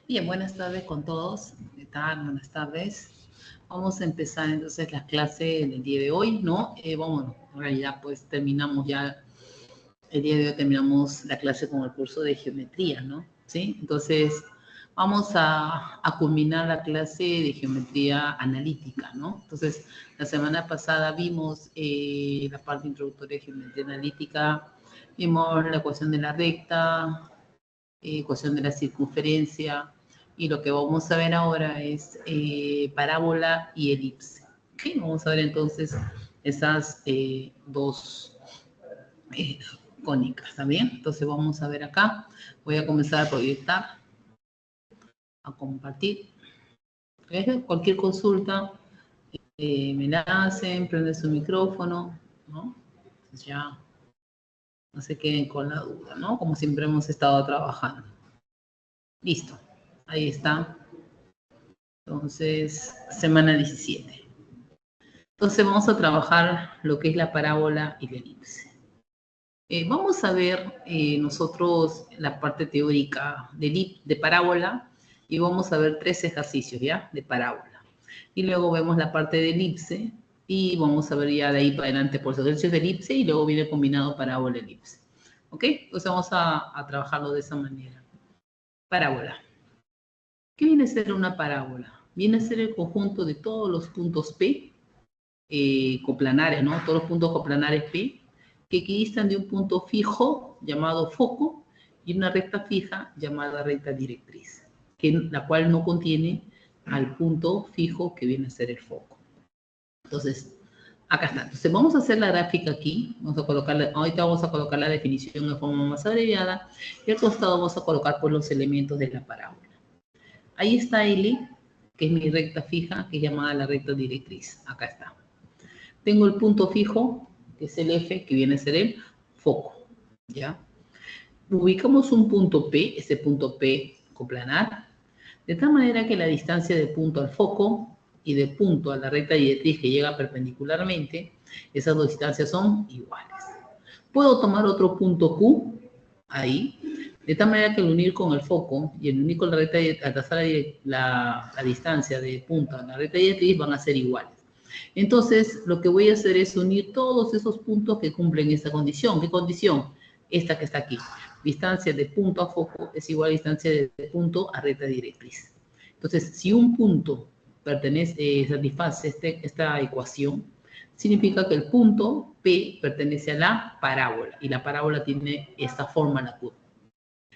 Bien, buenas tardes con todos. ¿Qué tal? Buenas tardes. Vamos a empezar entonces la clase del día de hoy, ¿no? Bueno, en realidad pues terminamos ya, el día de hoy terminamos la clase con el curso de geometría, ¿no? ¿Sí? Entonces vamos a culminar la clase de geometría analítica, ¿no? Entonces la semana pasada vimos la parte introductoria de geometría analítica, vimos la ecuación de la recta, ecuación de la circunferencia, y lo que vamos a ver ahora es parábola y elipse. ¿Okay? Vamos a ver entonces esas dos cónicas, ¿está bien? Entonces vamos a ver acá, voy a comenzar a proyectar, a compartir. ¿Okay? Cualquier consulta me la hacen, prende su micrófono, ¿no? Entonces ya no se queden con la duda, ¿no? Como siempre hemos estado trabajando. Listo, ahí está. Entonces, semana 17. Entonces vamos a trabajar lo que es la parábola y la elipse. Vamos a ver nosotros la parte teórica de parábola y vamos a ver 3 ejercicios, ¿ya? De parábola. Y luego vemos la parte de elipse y vamos a ver ya de ahí para adelante por los ejercicios de elipse y luego viene combinado parábola-elipse. ¿Ok? Entonces vamos a trabajarlo de esa manera. Parábola. ¿Qué viene a ser una parábola? Viene a ser el conjunto de todos los puntos P coplanares, ¿no? Todos los puntos coplanares P que equidistan de un punto fijo llamado foco y una recta fija llamada recta directriz, la cual no contiene al punto fijo que viene a ser el foco. Entonces, acá está. Entonces, vamos a hacer la gráfica aquí. Ahorita vamos a colocar la definición de forma más abreviada y al costado vamos a colocar pues, los elementos de la parábola. Ahí está L, que es mi recta fija, que es llamada la recta directriz. Acá está. Tengo el punto fijo, que es el F, que viene a ser el foco, ¿ya? Ubicamos un punto P, ese punto P coplanar, de tal manera que la distancia de punto al foco y de punto a la recta directriz que llega perpendicularmente, esas dos distancias son iguales. Puedo tomar otro punto Q, ahí, de tal manera que el unir con el foco y el unir con la recta, al trazar la distancia de punto a la recta directriz van a ser iguales. Entonces, lo que voy a hacer es unir todos esos puntos que cumplen esta condición. ¿Qué condición? Esta que está aquí. Distancia de punto a foco es igual a distancia de punto a recta directriz. Entonces, si un punto satisface esta ecuación, significa que el punto P pertenece a la parábola y la parábola tiene esta forma, la curva.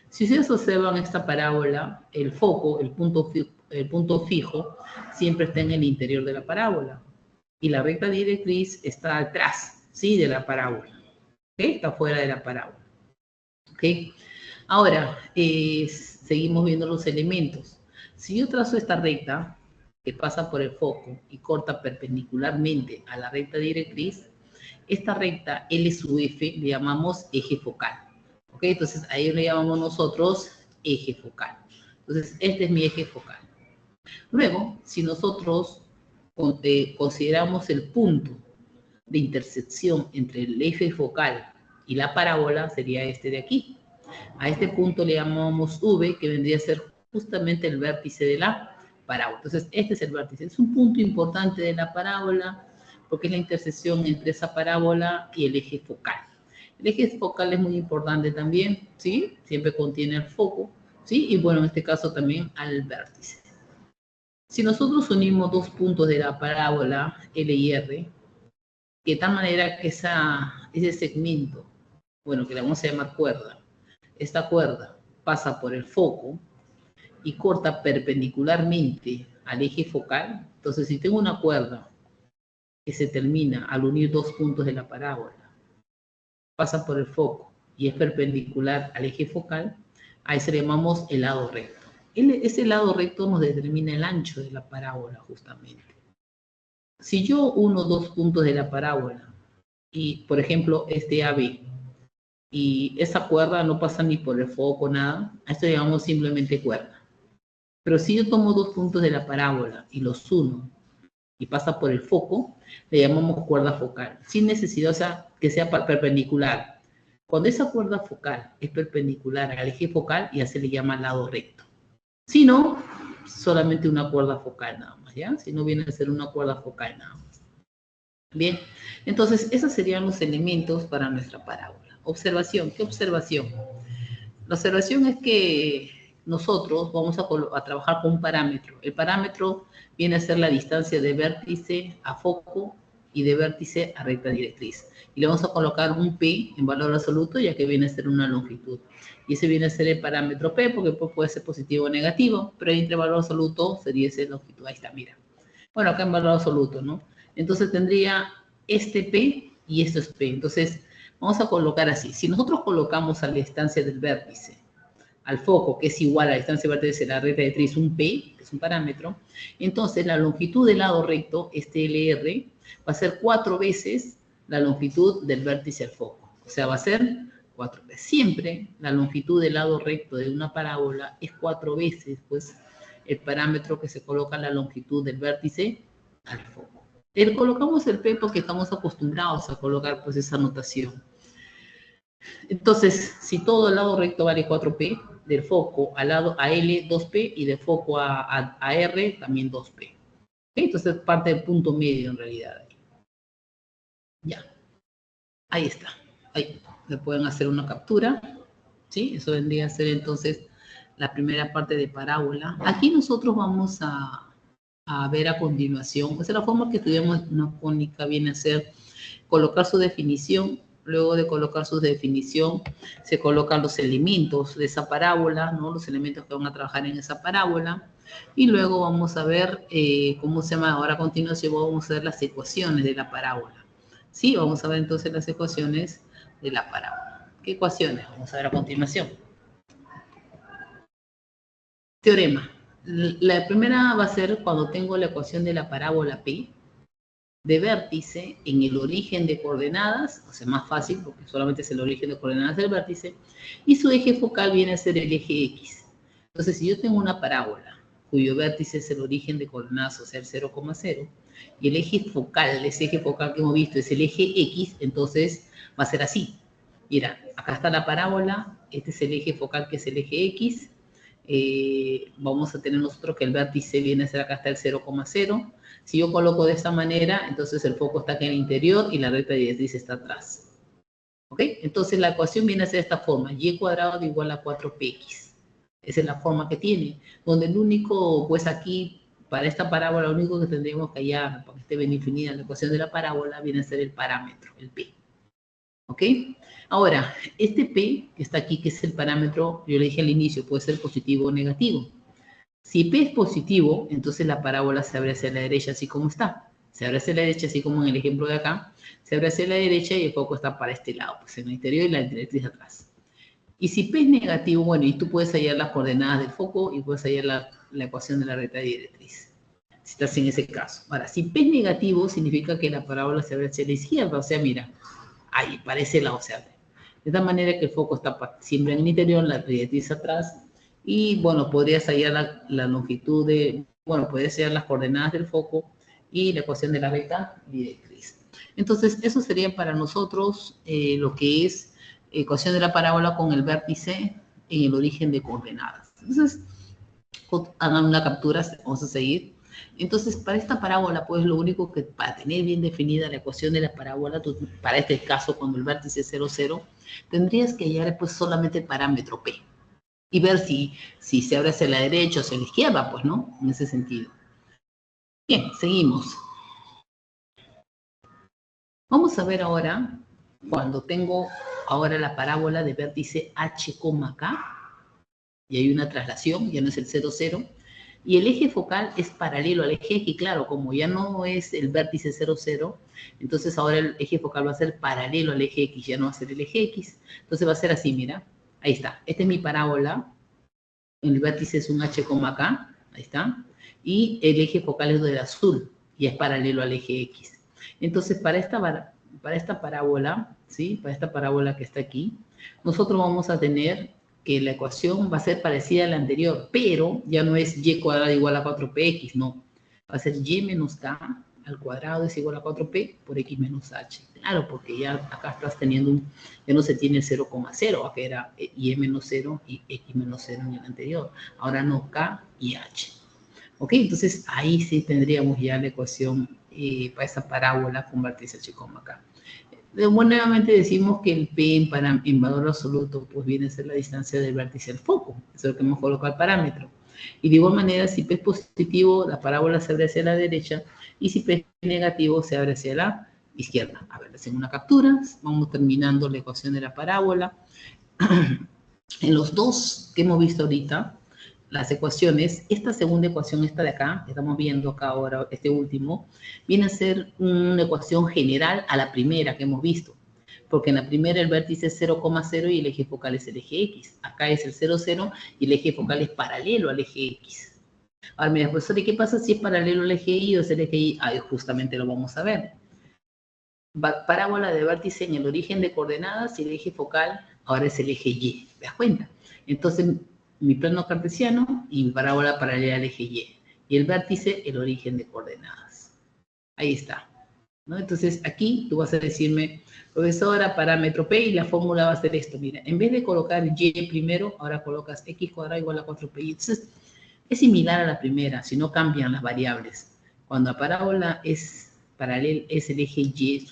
Si ustedes observan esta parábola, el foco, el punto fijo, siempre está en el interior de la parábola y la recta directriz está atrás, ¿sí? De la parábola. ¿Okay? Está fuera de la parábola. ¿Okay? Ahora, seguimos viendo los elementos. Si yo trazo esta recta que pasa por el foco y corta perpendicularmente a la recta directriz, esta recta L sub F le llamamos eje focal. ¿Ok? Entonces, ahí le llamamos nosotros eje focal. Entonces, este es mi eje focal. Luego, si nosotros consideramos el punto de intersección entre el eje focal y la parábola, sería este de aquí. A este punto le llamamos V, que vendría a ser justamente el vértice de la parábola. Entonces, este es el vértice. Es un punto importante de la parábola porque es la intersección entre esa parábola y el eje focal. El eje focal es muy importante también, ¿sí? Siempre contiene el foco, ¿sí? Y bueno, en este caso también al vértice. Si nosotros unimos dos puntos de la parábola L y R, de tal manera que ese segmento, bueno, que le vamos a llamar cuerda, esta cuerda pasa por el foco y corta perpendicularmente al eje focal. Entonces, si tengo una cuerda que se termina al unir dos puntos de la parábola, pasa por el foco y es perpendicular al eje focal, a ese le llamamos el lado recto. Ese lado recto nos determina el ancho de la parábola, justamente. Si yo uno dos puntos de la parábola, y por ejemplo este AB, y esa cuerda no pasa ni por el foco, nada, a esto le llamamos simplemente cuerda. Pero si yo tomo dos puntos de la parábola y los uno y pasa por el foco, le llamamos cuerda focal, sin necesidad, o sea, que sea perpendicular. Cuando esa cuerda focal es perpendicular al eje focal, ya se le llama lado recto. Si no, solamente una cuerda focal nada más, ¿ya? Si no, viene a ser una cuerda focal nada más. Bien, entonces esos serían los elementos para nuestra parábola. Observación, ¿qué observación? La observación es que nosotros vamos a trabajar con un parámetro. El parámetro viene a ser la distancia de vértice a foco y de vértice a recta directriz. Y le vamos a colocar un P en valor absoluto, ya que viene a ser una longitud. Y ese viene a ser el parámetro P, porque puede ser positivo o negativo, pero entre valor absoluto sería esa longitud. Ahí está, mira. Bueno, acá en valor absoluto, ¿no? Entonces tendría este P y esto es P. Entonces, vamos a colocar así. Si nosotros colocamos a la distancia del vértice, al foco, que es igual a la distancia del vértice de la recta directriz, un P, que es un parámetro, entonces la longitud del lado recto, este LR, va a ser 4 veces la longitud del vértice al foco. O sea, va a ser 4 veces. Siempre la longitud del lado recto de una parábola es 4 veces, pues, el parámetro que se coloca en la longitud del vértice al foco. Colocamos el P porque estamos acostumbrados a colocar, pues, esa notación. Entonces, si todo el lado recto vale 4P, del foco al lado a L 2P y del foco a R también 2P. Entonces parte del punto medio en realidad. Ya, ahí está. Ahí le pueden hacer una captura. ¿Sí? Eso vendría a ser entonces la primera parte de parábola. Aquí nosotros vamos a ver a continuación, pues la forma que estudiamos una cónica viene a ser colocar su definición. Luego de colocar su definición, se colocan los elementos de esa parábola, ¿no? Los elementos que van a trabajar en esa parábola. Y luego vamos a ver, ¿cómo se llama? Ahora a continuación vamos a ver las ecuaciones de la parábola. Sí, vamos a ver entonces las ecuaciones de la parábola. ¿Qué ecuaciones? Vamos a ver a continuación. Teorema. La primera va a ser cuando tengo la ecuación de la parábola P, de vértice en el origen de coordenadas, o sea, más fácil porque solamente es el origen de coordenadas del vértice, y su eje focal viene a ser el eje X. Entonces, si yo tengo una parábola cuyo vértice es el origen de coordenadas, o sea, el 0,0, y el eje focal, ese eje focal que hemos visto es el eje X, entonces va a ser así. Mira, acá está la parábola, este es el eje focal que es el eje X, vamos a tener nosotros que el vértice viene a ser acá hasta el 0,0. Si yo coloco de esta manera, entonces el foco está aquí en el interior y la recta directriz está atrás. ¿Ok? Entonces la ecuación viene a ser de esta forma, y cuadrado de igual a 4px. Esa es la forma que tiene, donde el único, pues aquí, para esta parábola, lo único que tendríamos que hallar, para que esté bien definida la ecuación de la parábola, viene a ser el parámetro, el p. ¿Ok? Ahora, este P que está aquí, que es el parámetro, yo le dije al inicio, puede ser positivo o negativo. Si P es positivo, entonces la parábola se abre hacia la derecha, así como está. Se abre hacia la derecha, así como en el ejemplo de acá. Se abre hacia la derecha y el foco está para este lado, pues en el interior y la directriz atrás. Y si P es negativo, bueno, y tú puedes hallar las coordenadas del foco y puedes hallar la ecuación de la recta directriz. Si estás en ese caso. Ahora, si P es negativo, significa que la parábola se abre hacia la izquierda. O sea, mira, ahí, parece la, o sea, de tal manera que el foco está siempre en el interior, la directriz atrás, y bueno, podrías hallar la longitud de, bueno, podrías hallar las coordenadas del foco y la ecuación de la recta directriz. Entonces, eso sería para nosotros lo que es ecuación de la parábola con el vértice en el origen de coordenadas. Entonces, hagan una captura, vamos a seguir. Entonces, para esta parábola, pues lo único que para tener bien definida la ecuación de la parábola, para este caso, cuando el vértice es 0, 0, tendrías que hallar pues solamente el parámetro P y ver si se abre hacia la derecha o hacia la izquierda, pues, ¿no? En ese sentido. Bien, seguimos. Vamos a ver ahora, cuando tengo ahora la parábola de vértice H, K, y hay una traslación, ya no es el 0, 0, y el eje focal es paralelo al eje X, claro, como ya no es el vértice 0, 0, entonces ahora el eje focal va a ser paralelo al eje X, ya no va a ser el eje X, entonces va a ser así, mira, ahí está, esta es mi parábola, el vértice es un H, K, ahí está, y el eje focal es del azul, y es paralelo al eje X. Entonces, para esta parábola, ¿sí? Para esta parábola que está aquí, nosotros vamos a tener que la ecuación va a ser parecida a la anterior, pero ya no es y cuadrado igual a 4px, no. Va a ser y menos k al cuadrado es igual a 4p por x menos h. Claro, porque ya acá estás teniendo ya no se tiene 0,0, acá era y menos 0 y x menos 0 en el anterior. Ahora no, k y h. ¿Ok? Entonces ahí sí tendríamos ya la ecuación para esa parábola con vértice h, k. Nuevamente decimos que el P en valor absoluto pues viene a ser la distancia del vértice al foco. Eso es lo que hemos colocado el parámetro. Y de igual manera, si P es positivo, la parábola se abre hacia la derecha, y si P es negativo, se abre hacia la izquierda. A ver, hacemos una captura, vamos terminando la ecuación de la parábola. En los dos que hemos visto ahorita, las ecuaciones, esta segunda ecuación, esta de acá, que estamos viendo acá ahora, este último, viene a ser una ecuación general a la primera que hemos visto. Porque en la primera el vértice es 0,0 y el eje focal es el eje X. Acá es el 0, 0 y el eje focal es paralelo al eje X. Ahora, mira, profesor, ¿y qué pasa si es paralelo al eje Y o es el eje Y? Ah, justamente lo vamos a ver. Parábola de vértice en el origen de coordenadas y el eje focal ahora es el eje Y. ¿Te das cuenta? Entonces, mi plano cartesiano y mi parábola paralela al eje Y. Y el vértice, el origen de coordenadas. Ahí está. ¿No? Entonces, aquí tú vas a decirme, profesora, parámetro P, y la fórmula va a ser esto. Mira, en vez de colocar Y primero, ahora colocas X cuadrado igual a 4P. Entonces, es similar a la primera, si no cambian las variables. Cuando la parábola es paralela, es el eje Y,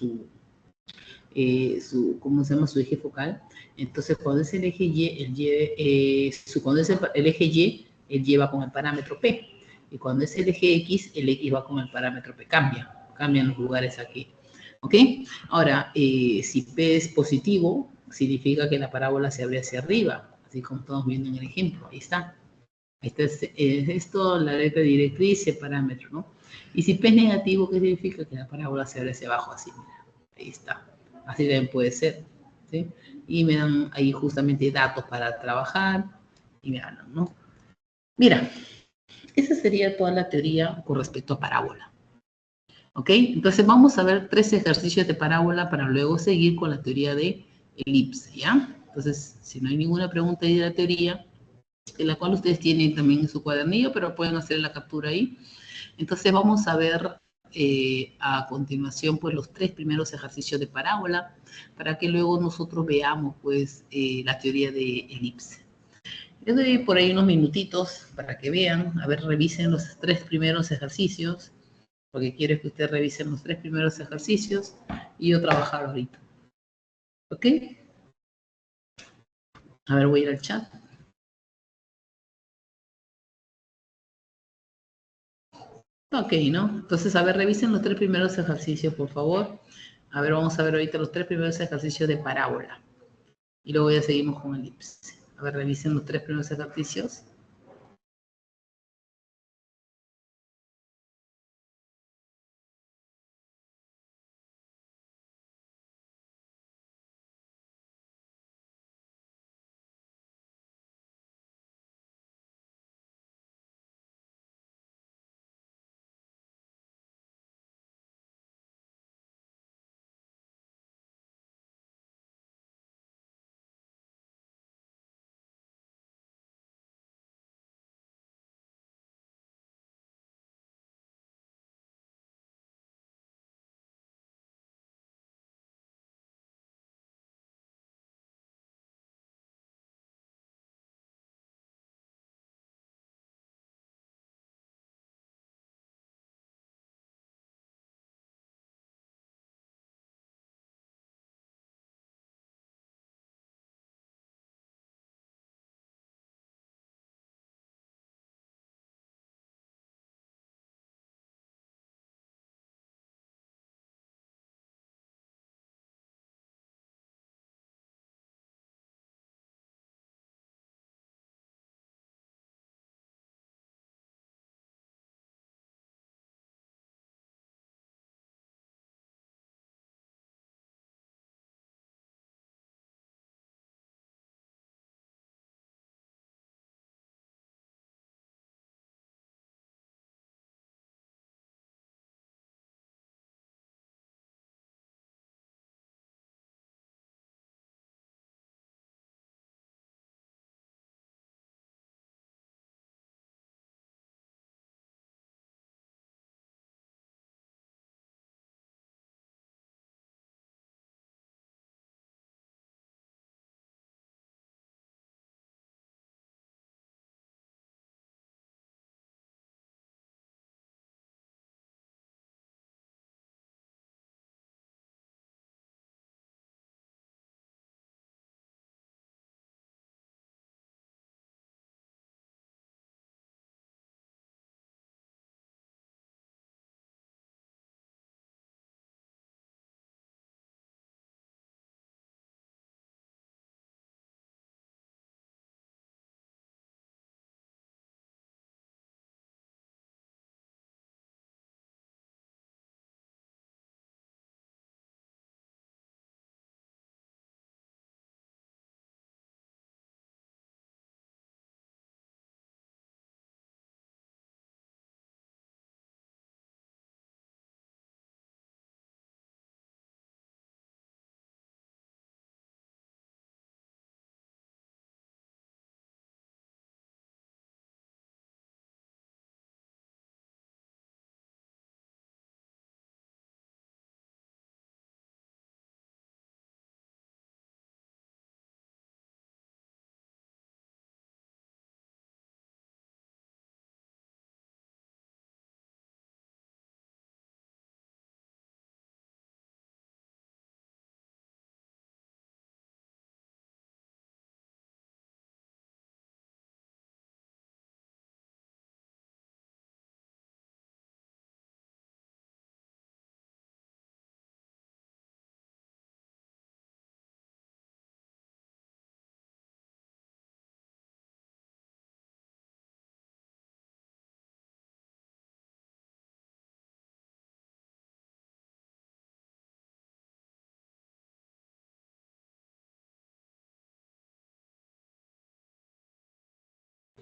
¿cómo se llama? Su eje focal. Entonces, cuando es el eje Y, cuando es el eje Y, el Y va con el parámetro P. Y cuando es el eje X, el X va con el parámetro P. Cambian los lugares aquí. ¿Ok? Ahora, si P es positivo, significa que la parábola se abre hacia arriba, así como estamos viendo en el ejemplo. Ahí está. Esta es esto, la letra directriz y el parámetro, ¿no? Y si P es negativo, ¿qué significa? Que la parábola se abre hacia abajo, así, mira. Ahí está. Así también puede ser, ¿sí? Y me dan ahí justamente datos para trabajar y me dan, ¿no? Mira, esa sería toda la teoría con respecto a parábola. ¿Ok? Entonces vamos a ver 3 ejercicios de parábola para luego seguir con la teoría de elipse, ¿ya? Entonces, si no hay ninguna pregunta de la teoría, en la cual ustedes tienen también en su cuadernillo, pero pueden hacer la captura ahí. Entonces vamos a ver a continuación pues los 3 primeros ejercicios de parábola para que luego nosotros veamos pues la teoría de elipse. Les doy por ahí unos minutitos para que vean, a ver, revisen los 3 primeros ejercicios, porque quiero que ustedes revisen los 3 primeros ejercicios y yo trabajar ahorita. ¿Ok? A ver, voy a ir al chat. Ok, ¿no? Entonces, a ver, revisen los 3 primeros ejercicios, por favor. A ver, vamos a ver ahorita los 3 primeros ejercicios de parábola. Y luego ya seguimos con elipse. A ver, revisen los 3 primeros ejercicios.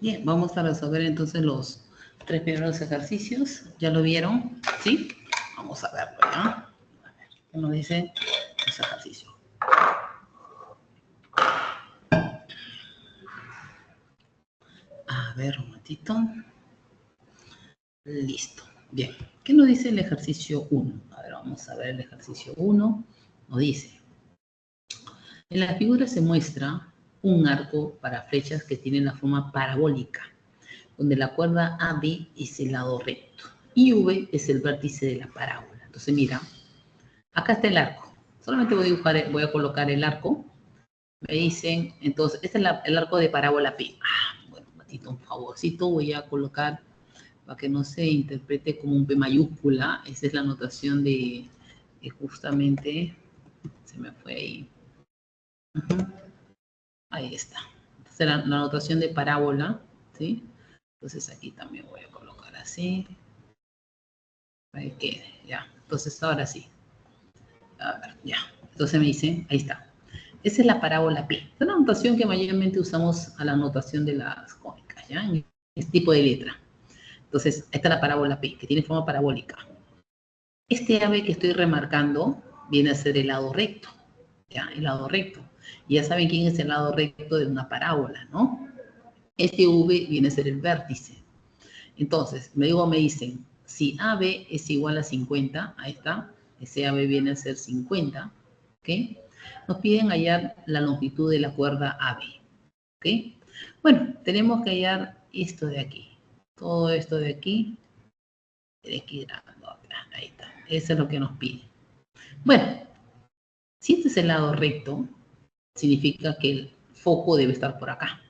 Bien, vamos a resolver entonces los 3 primeros ejercicios. ¿Ya lo vieron? ¿Sí? Vamos a verlo, ¿ya? A ver, ¿qué nos dice ese ejercicio? A ver, un momentito. Listo. Bien. ¿Qué nos dice el ejercicio 1? A ver, vamos a ver el ejercicio 1. Nos dice, en la figura se muestra un arco para flechas que tienen la forma parabólica, donde la cuerda AB es el lado recto y V es el vértice de la parábola. Entonces, mira, acá está el arco. Solamente voy a dibujar, voy a colocar el arco. Me dicen, entonces, este es el arco de parábola P. Bueno, Matito, un favorcito, voy a colocar para que no se interprete como un P mayúscula. Esa es la notación de justamente, se me fue ahí. Ahí está. Entonces, la notación de parábola, ¿sí? Entonces, aquí también voy a colocar así. Para que quede, ya. Entonces, ahora sí. A ver, ya. Entonces me dicen, ahí está. Esa es la parábola P. Es una notación que mayormente usamos a la notación de las cónicas, ¿ya? En este tipo de letra. Entonces, esta es la parábola P, que tiene forma parabólica. Este ave que estoy remarcando viene a ser el lado recto, ¿ya? El lado recto. Y ya saben quién es el lado recto de una parábola, ¿no? Este V viene a ser el vértice. Entonces, me dicen, si AB es igual a 50, ahí está, ese AB viene a ser 50, ¿ok? Nos piden hallar la longitud de la cuerda AB, ¿ok? Bueno, tenemos que hallar esto de aquí. Todo esto de aquí, tiene que ir ahí está. Eso es lo que nos pide. Bueno, si este es el lado recto, significa que el foco debe estar por acá.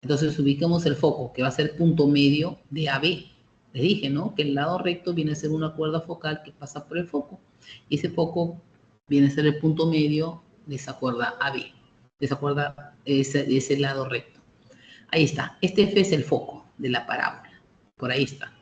Entonces ubiquemos el foco, que va a ser punto medio de AB. Les dije, ¿no? Que el lado recto viene a ser una cuerda focal que pasa por el foco. Y ese foco viene a ser el punto medio de esa cuerda AB, de esa cuerda, de ese lado recto. Ahí está. Este F es el foco de la parábola. Por ahí está.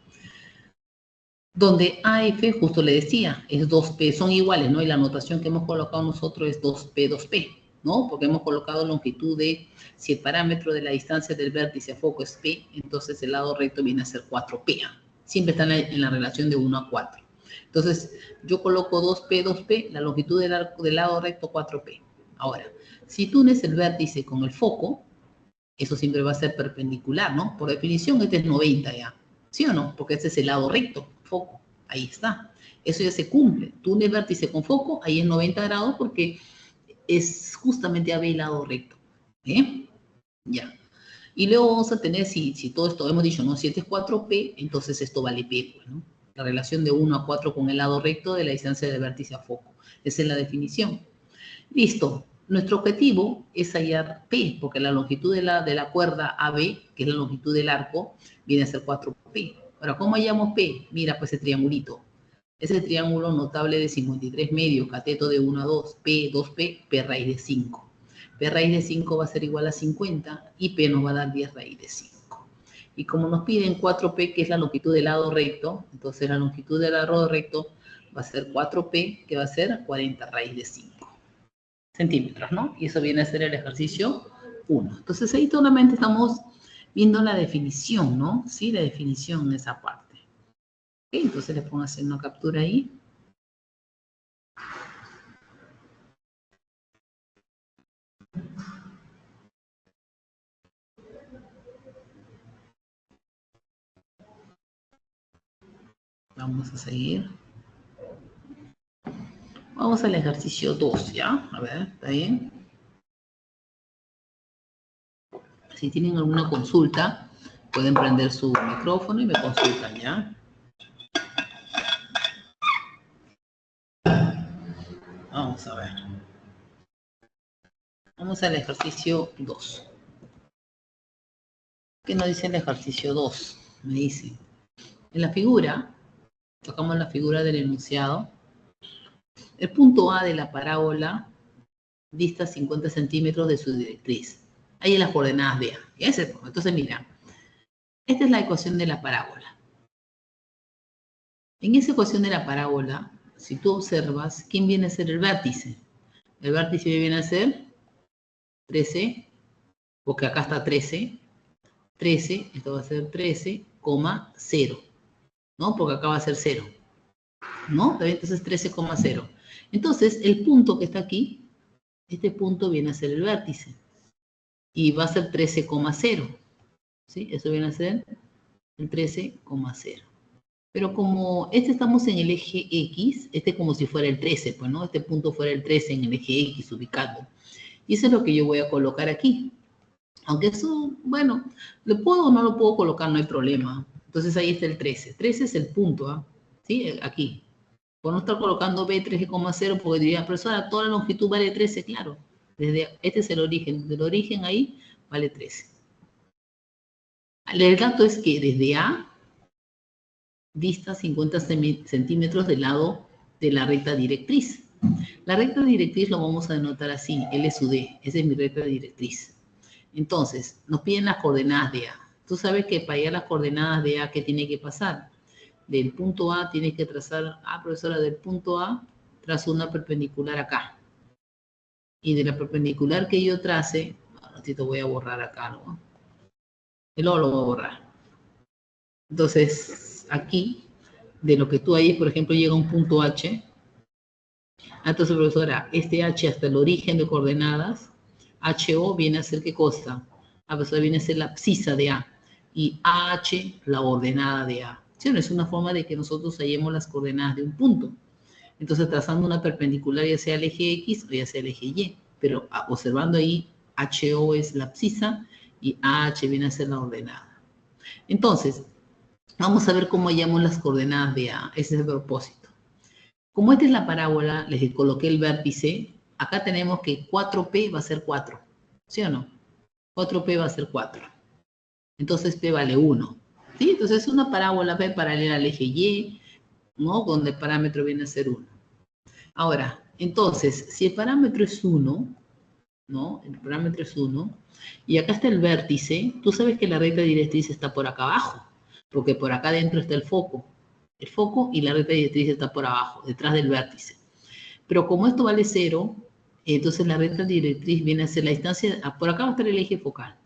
Donde AF, justo le decía, es 2P, son iguales, ¿no? Y la notación que hemos colocado nosotros es 2P, 2P, ¿no? Porque hemos colocado longitud de, si el parámetro de la distancia del vértice a foco es P, entonces el lado recto viene a ser 4P. Siempre está en la relación de 1 a 4. Entonces, yo coloco 2P, 2P, la longitud del lado recto 4P. Ahora, si tú unes el vértice con el foco, eso siempre va a ser perpendicular, ¿no? Por definición, este es 90 ya. ¿Sí o no? Porque este es el lado recto, foco. Ahí está. Eso ya se cumple. Tú unes vértice con foco, ahí es 90 grados porque es justamente AB el lado recto. ¿Eh? Ya. Y luego vamos a tener, si todo esto hemos dicho, ¿no? Si este es 4P, entonces esto vale P, pues, ¿no? La relación de 1 a 4 con el lado recto de la distancia del vértice a foco. Esa es la definición. Listo. Nuestro objetivo es hallar P, porque la longitud de la cuerda AB, que es la longitud del arco, viene a ser 4P. Ahora, ¿cómo hallamos P? Mira, pues ese triangulito. Ese triángulo notable de 53 medios, cateto de 1 a 2, P, 2P, P raíz de 5. P raíz de 5 va a ser igual a 50 y P nos va a dar 10 raíz de 5. Y como nos piden 4P, que es la longitud del lado recto, entonces la longitud del lado recto va a ser 4P, que va a ser 40 raíz de 5 centímetros, ¿no? Y eso viene a ser el ejercicio 1. Entonces ahí solamente estamos viendo la definición, ¿no? Sí, la definición en esa parte. ¿Okay? Entonces les pongo a hacer una captura ahí. Vamos a seguir. Vamos al ejercicio 2, ¿ya? A ver, ¿está bien? Si tienen alguna consulta, pueden prender su micrófono y me consultan, ¿ya? Vamos a ver. Vamos al ejercicio 2. ¿Qué nos dice el ejercicio 2? Me dice, en la figura, tocamos la figura del enunciado, el punto A de la parábola dista 50 centímetros de su directriz. Ahí en las coordenadas de A. Entonces, mira, esta es la ecuación de la parábola. En esa ecuación de la parábola, si tú observas, ¿quién viene a ser el vértice? El vértice viene a ser 13, porque acá está 13, 13, esto va a ser 13,0, ¿no? Porque acá va a ser 0, ¿no? Entonces 13,0. Entonces, el punto que está aquí, este punto viene a ser el vértice. Y va a ser 13,0, ¿sí? Eso viene a ser el 13,0. Pero como estamos en el eje X, como si fuera el 13, pues, ¿no? Este punto fuera el 13 en el eje X ubicado. Y eso es lo que yo voy a colocar aquí. Aunque eso, bueno, lo puedo o no lo puedo colocar, no hay problema. Entonces ahí está el 13. 13 es el punto, ¿ah? ¿Sí? Aquí. Por no estar colocando B 13,0, porque diría, profesora, toda la longitud vale 13, claro. Este es el origen. Desde el origen ahí vale 13. El dato es que desde A dista 50 centímetros del lado de la recta directriz. La recta directriz lo vamos a denotar así, L sub D. Esa es mi recta directriz. Entonces, nos piden las coordenadas de A. Tú sabes que para hallar las coordenadas de A, ¿qué tiene que pasar? Del punto A tienes que trazar, profesora, del punto A trazo una perpendicular acá. Y de la perpendicular que yo trace, un ratito voy a borrar acá, ¿no? Y luego lo voy a borrar. Entonces, aquí, de lo que tú hayas, por ejemplo, llega a un punto H. Entonces, profesora, este H hasta el origen de coordenadas, HO viene a ser ¿qué cosa? Profesora, viene a ser la abscisa de A. Y AH, la ordenada de A. ¿Sí? Es una forma de que nosotros hallemos las coordenadas de un punto. Entonces, trazando una perpendicular ya sea al eje X o ya sea al eje Y. Pero observando ahí, HO es la abscisa y AH viene a ser la ordenada. Entonces, vamos a ver cómo hallamos las coordenadas de A. Ese es el propósito. Como esta es la parábola, les coloqué el vértice. Acá tenemos que 4P va a ser 4. ¿Sí o no? 4P va a ser 4. Entonces P vale 1. ¿Sí? Entonces es una parábola P paralela al eje Y, ¿no? Donde el parámetro viene a ser 1. Ahora, entonces, si el parámetro es 1, ¿no? El parámetro es 1, y acá está el vértice, tú sabes que la recta directriz está por acá abajo, porque por acá adentro está el foco. El foco y la recta directriz está por abajo, detrás del vértice. Pero como esto vale 0, entonces la recta directriz viene a ser la distancia, por acá va a estar el eje focal.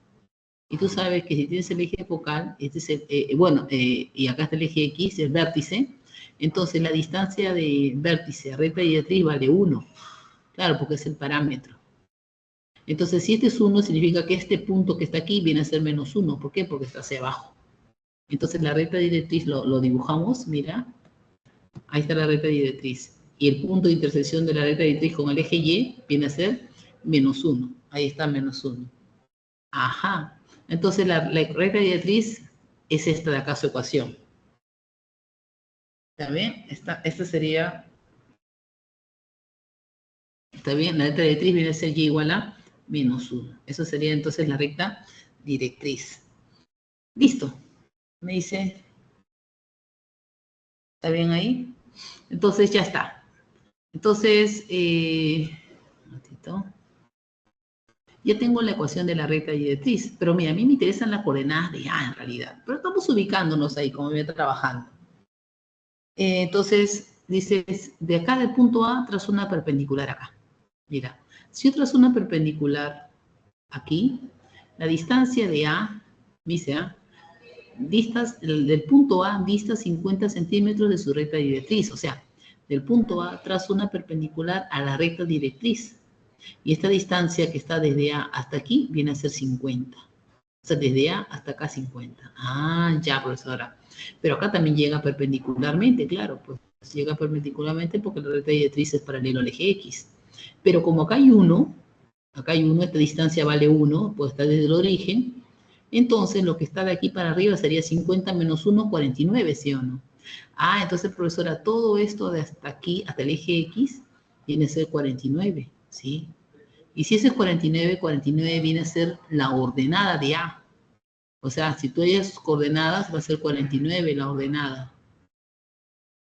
Y tú sabes que si tienes el eje focal, este es y acá está el eje X, el vértice, entonces la distancia de vértice a recta directriz vale 1. Claro, porque es el parámetro. Entonces, si este es 1, significa que este punto que está aquí viene a ser menos 1. ¿Por qué? Porque está hacia abajo. Entonces, la recta directriz lo dibujamos, mira. Ahí está la recta directriz. Y el punto de intersección de la recta directriz con el eje Y viene a ser menos 1. Ahí está menos 1. Ajá. Entonces, la recta directriz es esta de acá su ecuación. ¿Está bien? Esta sería... ¿Está bien? La recta directriz viene a ser Y igual a menos 1. Eso sería entonces la recta directriz. Listo. Me dice, ¿está bien ahí? Entonces ya está. Entonces, un ratito. Ya tengo la ecuación de la recta directriz, pero mira, a mí me interesan las coordenadas de A en realidad, pero estamos ubicándonos ahí como voy trabajando. Entonces, dices, de acá del punto A trazo una perpendicular acá. Mira, si yo trazo una perpendicular aquí, la distancia de A, dice A, del punto A dista 50 centímetros de su recta directriz, o sea, del punto A trazo una perpendicular a la recta directriz. Y esta distancia que está desde A hasta aquí viene a ser 50. O sea, desde A hasta acá 50. Ah, ya, profesora. Pero acá también llega perpendicularmente, claro, pues llega perpendicularmente porque la recta directriz es paralelo al eje X. Pero como acá hay 1, esta distancia vale 1, pues está desde el origen, entonces lo que está de aquí para arriba sería 50 menos 1, 49, ¿sí o no? Ah, entonces, profesora, todo esto de hasta aquí, hasta el eje X, viene a ser 49, ¿sí? Y si ese es 49, 49 viene a ser la ordenada de A. O sea, si tú hayas coordenadas, va a ser 49 la ordenada.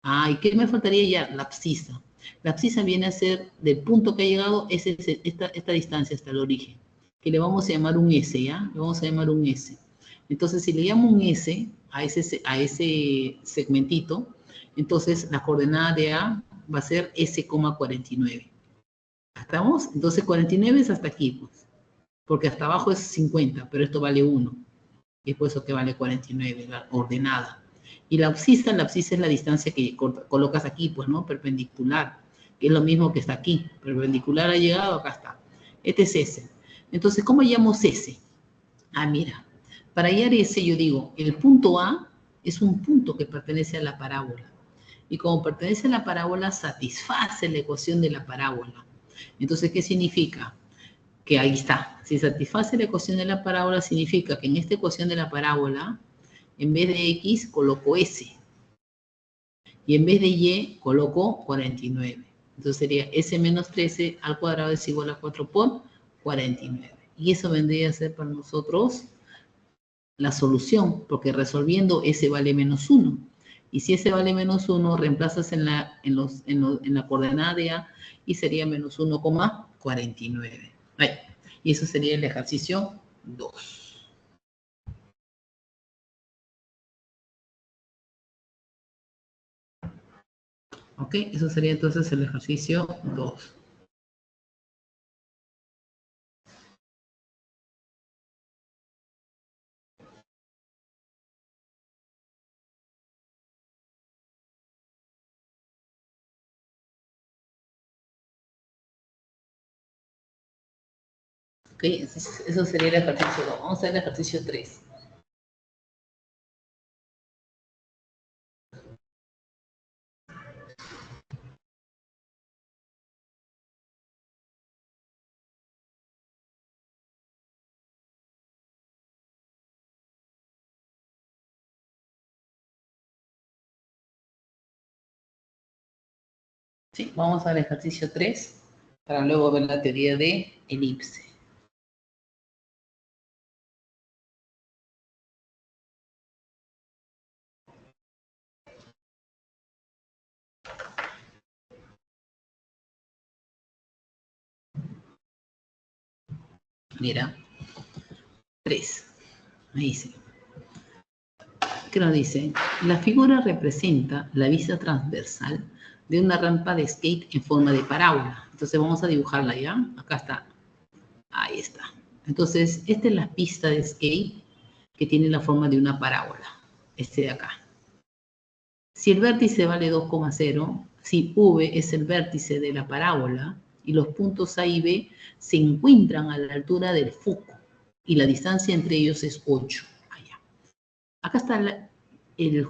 Ah, ¿y qué me faltaría ya? La abscisa. La abscisa viene a ser, del punto que ha llegado, esta distancia hasta el origen, que le vamos a llamar un S, ¿ya? Le vamos a llamar un S. Entonces, si le llamo un S a ese segmentito, entonces la coordenada de A va a ser S,49. ¿Estamos? Entonces 49 es hasta aquí, pues, porque hasta abajo es 50, pero esto vale 1. Y es por eso que vale 49, la ordenada. Y la abscisa es la distancia que colocas aquí, pues, ¿no? Perpendicular, que es lo mismo que está aquí. Perpendicular ha llegado, acá está. Este es S. Entonces, ¿cómo hallamos S? Ah, mira, para hallar S yo digo, el punto A es un punto que pertenece a la parábola. Y como pertenece a la parábola, satisface la ecuación de la parábola. Entonces, ¿qué significa? Que ahí está. Si satisface la ecuación de la parábola, significa que en esta ecuación de la parábola, en vez de X, coloco S. Y en vez de Y, coloco 49. Entonces sería S menos 13 al cuadrado es igual a 4 por 49. Y eso vendría a ser para nosotros la solución, porque resolviendo S vale menos 1. Y si S vale menos 1, reemplazas en la coordenada de A y sería menos 1,49. Y eso sería el ejercicio 2. ¿Ok? Eso sería entonces el ejercicio 2. ¿Ok? Eso sería el ejercicio 2. Vamos a ver el ejercicio 3. Sí, vamos al ejercicio 3 para luego ver la teoría de elipse. Mira, 3. Ahí dice. ¿Qué nos dice? La figura representa la vista transversal de una rampa de skate en forma de parábola. Entonces vamos a dibujarla ya. Acá está. Ahí está. Entonces, esta es la pista de skate que tiene la forma de una parábola. Este de acá. Si el vértice vale 2,0, si V es el vértice de la parábola y los puntos A y B se encuentran a la altura del foco y la distancia entre ellos es 8. Allá. Acá está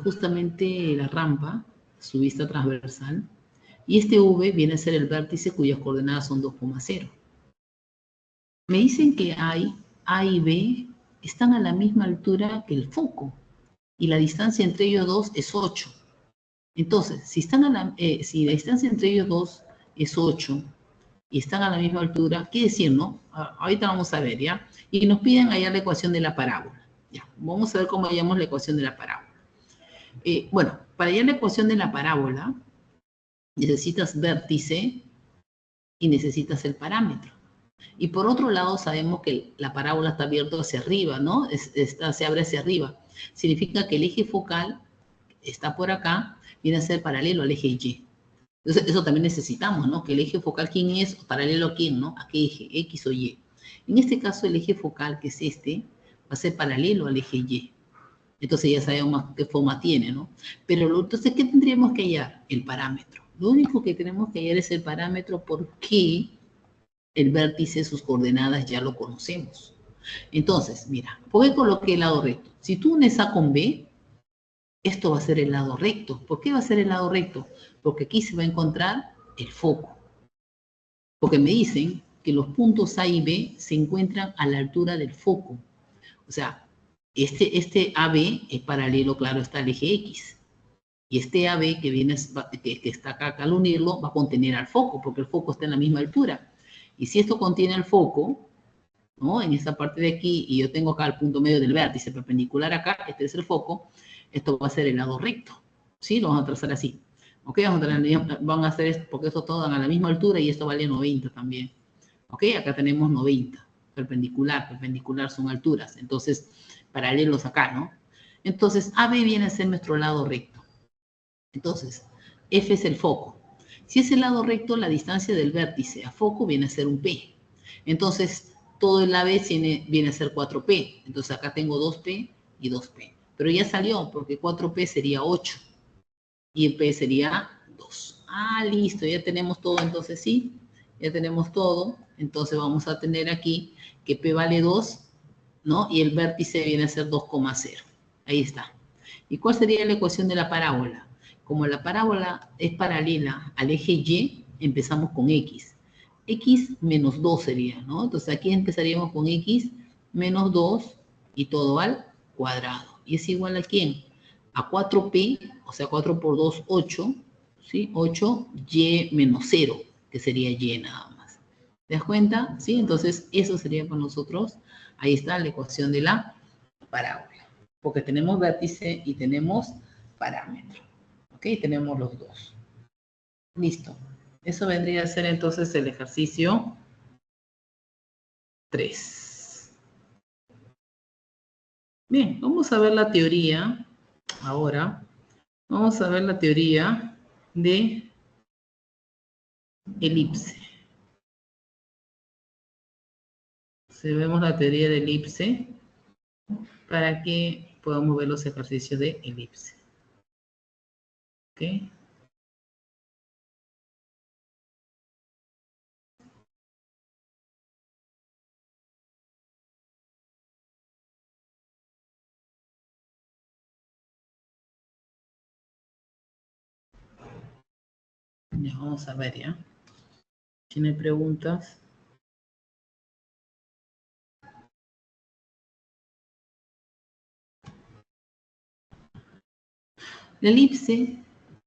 justamente la rampa, su vista transversal, y este V viene a ser el vértice cuyas coordenadas son 2,0. Me dicen que A y B están a la misma altura que el foco y la distancia entre ellos dos es 8. Entonces, si la distancia entre ellos dos es 8 y están a la misma altura, ¿qué decir, no? Ahorita vamos a ver, ¿ya? Y nos piden hallar la ecuación de la parábola. Ya, vamos a ver cómo hallamos la ecuación de la parábola. Bueno, para hallar la ecuación de la parábola, necesitas vértice y necesitas el parámetro. Y por otro lado, sabemos que la parábola está abierta hacia arriba, ¿no? Se abre hacia arriba. Significa que el eje focal está por acá, viene a ser paralelo al eje Y. Entonces, eso también necesitamos, ¿no? Que el eje focal, ¿quién es? Paralelo a quién, ¿no? ¿A qué eje? X o Y. En este caso, el eje focal, que es este, va a ser paralelo al eje Y. Entonces ya sabemos qué forma tiene, ¿no? Pero entonces, ¿qué tendríamos que hallar? El parámetro. Lo único que tenemos que hallar es el parámetro porque el vértice, sus coordenadas ya lo conocemos. Entonces, mira, ¿por qué coloqué el lado recto? Si tú unes A con B, esto va a ser el lado recto. ¿Por qué va a ser el lado recto? Porque aquí se va a encontrar el foco. Porque me dicen que los puntos A y B se encuentran a la altura del foco. O sea, este AB es paralelo, claro, está al eje X. Y este AB que está acá al unirlo va a contener al foco, porque el foco está en la misma altura. Y si esto contiene al foco, ¿no? En esta parte de aquí, y yo tengo acá el punto medio del vértice perpendicular acá, este es el foco, esto va a ser el lado recto. ¿Sí? Lo vamos a trazar así. ¿Ok? Van a hacer esto, porque estos todos dan a la misma altura y esto vale 90 también. ¿Ok? Acá tenemos 90. Perpendicular son alturas. Entonces, paralelos acá, ¿no? Entonces, AB viene a ser nuestro lado recto. Entonces, F es el foco. Si es el lado recto, la distancia del vértice a foco viene a ser un P. Entonces, todo el AB viene a ser 4P. Entonces, acá tengo 2P y 2P. Pero ya salió, porque 4P sería 8 y el P sería 2. Ah, listo, ya tenemos todo, entonces sí, ya tenemos todo. Entonces vamos a tener aquí que P vale 2, ¿no? Y el vértice viene a ser 2,0. Ahí está. ¿Y cuál sería la ecuación de la parábola? Como la parábola es paralela al eje Y, empezamos con X. X menos 2 sería, ¿no? Entonces aquí empezaríamos con X menos 2 y todo al cuadrado. ¿Y es igual a quién? A 4P, o sea, 4 por 2, 8, ¿sí? 8, Y menos 0, que sería Y nada más. ¿Te das cuenta? ¿Sí? Entonces, eso sería para nosotros. Ahí está la ecuación de la parábola. Porque tenemos vértice y tenemos parámetro. ¿Ok? Tenemos los dos. Listo. Eso vendría a ser entonces el ejercicio 3. Bien, vamos a ver la teoría ahora. Vamos a ver la teoría de elipse. Si vemos la teoría de elipse, para que podamos ver los ejercicios de elipse. ¿Ok? Ya, vamos a ver ya. ¿Tiene preguntas? La elipse,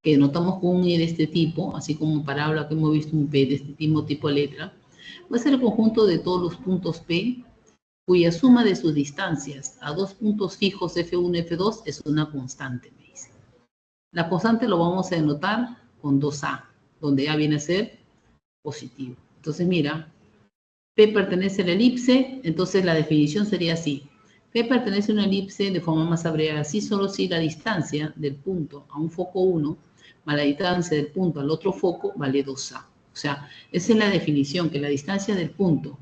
que notamos con un E de este tipo, así como parábola que hemos visto un P de este mismo tipo de letra, va a ser el conjunto de todos los puntos P cuya suma de sus distancias a dos puntos fijos F1 y F2 es una constante, me dice. La constante lo vamos a denotar con 2A, donde A viene a ser positivo. Entonces, mira, P pertenece a la elipse, entonces la definición sería así. P pertenece a una elipse de forma más abreviada, así solo si la distancia del punto a un foco 1 más la distancia del punto al otro foco vale 2A. O sea, esa es la definición, que la distancia del punto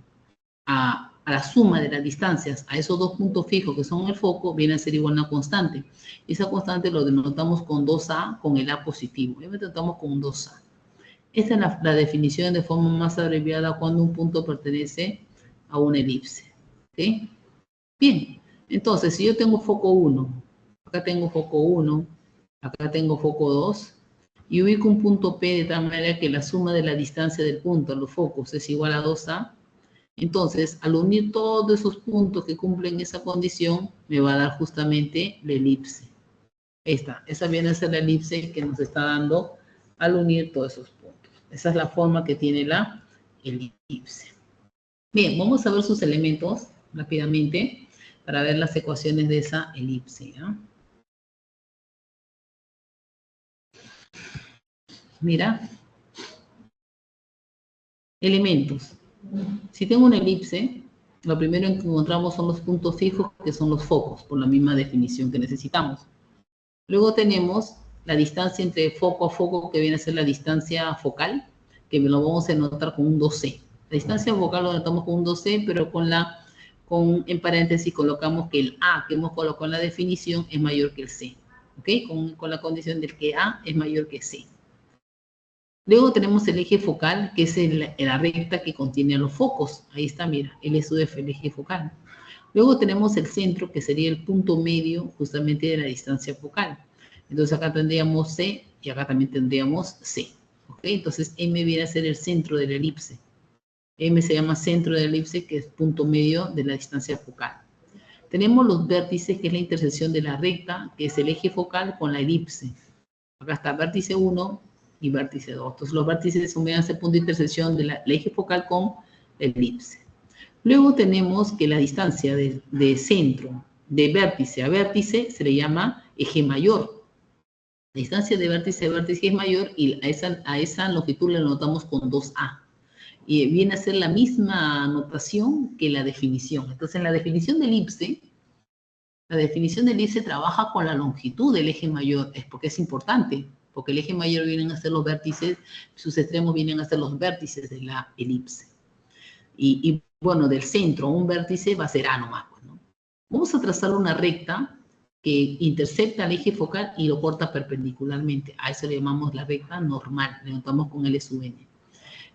a la suma de las distancias a esos dos puntos fijos que son el foco viene a ser igual a una constante. Esa constante lo denotamos con 2A, con el A positivo. Y lo denotamos con un 2A. Esta es la definición de forma más abreviada cuando un punto pertenece a una elipse. ¿Ok? Bien, entonces si yo tengo foco 1, acá tengo foco 1, acá tengo foco 2, y ubico un punto P de tal manera que la suma de la distancia del punto a los focos es igual a 2A, entonces al unir todos esos puntos que cumplen esa condición, me va a dar justamente la elipse. Esa viene a ser la elipse que nos está dando al unir todos esos puntos. Esa es la forma que tiene la elipse. Bien, vamos a ver sus elementos rápidamente para ver las ecuaciones de esa elipse. ¿Ya? Mira, elementos. Si tengo una elipse, lo primero que encontramos son los puntos fijos, que son los focos, por la misma definición que necesitamos. Luego tenemos la distancia entre foco a foco, que viene a ser la distancia focal, que lo vamos a notar con un 2C. La distancia focal lo notamos con un 2C, pero en paréntesis colocamos que el A que hemos colocado en la definición es mayor que el C. ¿Ok? Con la condición de que A es mayor que C. Luego tenemos el eje focal, que es la recta que contiene a los focos. Ahí está, mira, el SUF, el eje focal. Luego tenemos el centro, que sería el punto medio justamente de la distancia focal. Entonces acá tendríamos C y acá también tendríamos C. ¿Ok? Entonces M viene a ser el centro de la elipse. M se llama centro de la elipse, que es punto medio de la distancia focal. Tenemos los vértices, que es la intersección de la recta, que es el eje focal con la elipse. Acá está vértice 1 y vértice 2. Entonces los vértices son ese punto de intersección del eje focal con la elipse. Luego tenemos que la distancia de centro, de vértice a vértice, se le llama eje mayor. La distancia de vértice a vértice es mayor y a esa longitud la notamos con 2A. Y viene a ser la misma notación que la definición. Entonces, en la definición de elipse trabaja con la longitud del eje mayor, es porque es importante, porque el eje mayor vienen a ser los vértices, sus extremos vienen a ser los vértices de la elipse. Y bueno, del centro a un vértice va a ser A nomás, ¿no? Vamos a trazar una recta que intercepta el eje focal y lo corta perpendicularmente. A eso le llamamos la recta normal, le notamos con L sub n.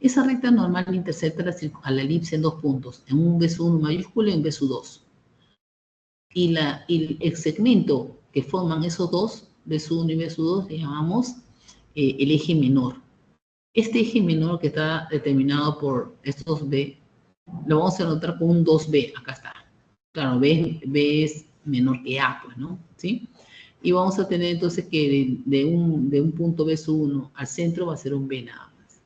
Esa recta normal intercepta a la elipse en 2 puntos, en un B sub 1 mayúsculo y un B sub 2. Y el segmento que forman esos dos, B sub 1 y B sub 2, le llamamos el eje menor. Este eje menor que está determinado por estos B, lo vamos a anotar con un 2B, acá está. Claro, B es menor que A, pues, ¿no? ¿Sí? Y vamos a tener entonces que de un punto B sub 1 al centro va a ser un B nada más.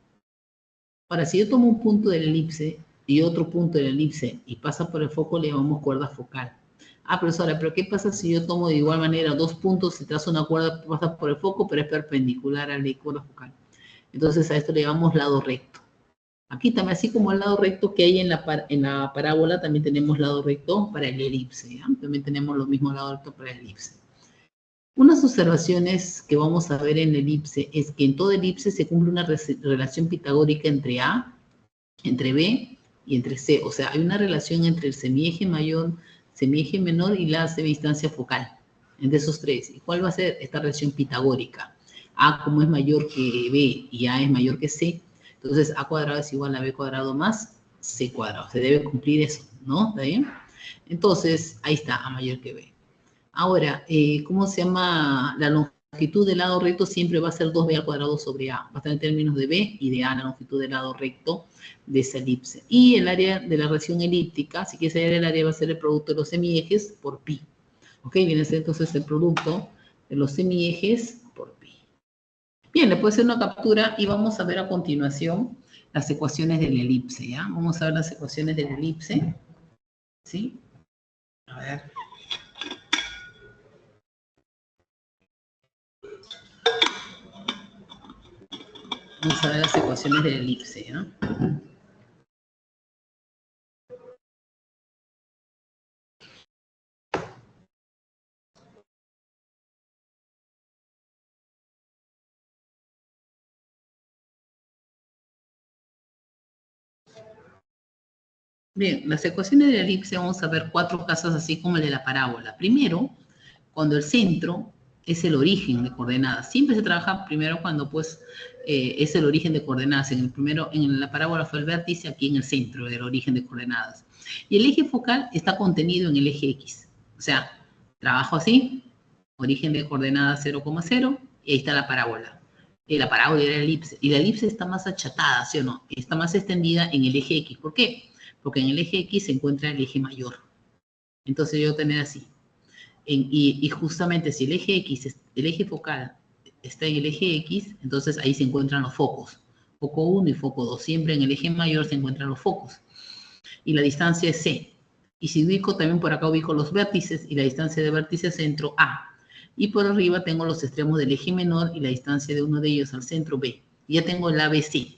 Ahora, si yo tomo un punto de la elipse y otro punto de la elipse y pasa por el foco, le llamamos cuerda focal. Ah, profesora, pero ¿qué pasa si yo tomo de igual manera 2 puntos y trazo una cuerda que pasa por el foco, pero es perpendicular a la cuerda focal? Entonces a esto le llamamos lado recto. Aquí también, así como el lado recto que hay en la parábola, también tenemos lado recto para el elipse, ¿ya? También tenemos lo mismo lado recto para el elipse. Unas observaciones que vamos a ver en el elipse es que en toda elipse se cumple una relación pitagórica entre A, entre B y entre C. O sea, hay una relación entre el semieje mayor, semieje menor y la semidistancia focal, entre esos tres. ¿Y cuál va a ser esta relación pitagórica? A como es mayor que B y A es mayor que C, entonces A cuadrado es igual a B cuadrado más C cuadrado. Se debe cumplir eso, ¿no? ¿Está bien? Entonces, ahí está, A mayor que B. Ahora, ¿cómo se llama? La longitud del lado recto siempre va a ser 2B al cuadrado sobre A. Va a estar en términos de B y de A, la longitud del lado recto de esa elipse. Y el área de la región elíptica, si quieres hallar el área, va a ser el producto de los semiejes por pi. ¿Ok? Viene a ser entonces el producto de los semiejes por pi. Bien, le puedo hacer una captura y vamos a ver a continuación las ecuaciones de la elipse, ¿ya? Vamos a ver las ecuaciones de la elipse. ¿Sí? A ver. Vamos a ver las ecuaciones de la elipse, ¿no? Bien, las ecuaciones de la elipse vamos a ver 4 casos así como el de la parábola. Primero, cuando el centro es el origen de coordenadas. Siempre se trabaja primero cuando pues es el origen de coordenadas. En la parábola fue el vértice, aquí en el centro del origen de coordenadas. Y el eje focal está contenido en el eje X. O sea, trabajo así, origen de coordenadas 0,0 y ahí está la parábola. La parábola y la elipse. Y la elipse está más achatada, ¿sí o no? Está más extendida en el eje X. ¿Por qué? Porque en el eje X se encuentra el eje mayor. Entonces yo voy a tener así. Y justamente si el eje X, el eje focal está en el eje X, entonces ahí se encuentran los focos. Foco 1 y foco 2. Siempre en el eje mayor se encuentran los focos. Y la distancia es C. Y si ubico, también por acá ubico los vértices y la distancia de vértice centro A. Y por arriba tengo los extremos del eje menor y la distancia de uno de ellos al centro B. Y ya tengo el ABC.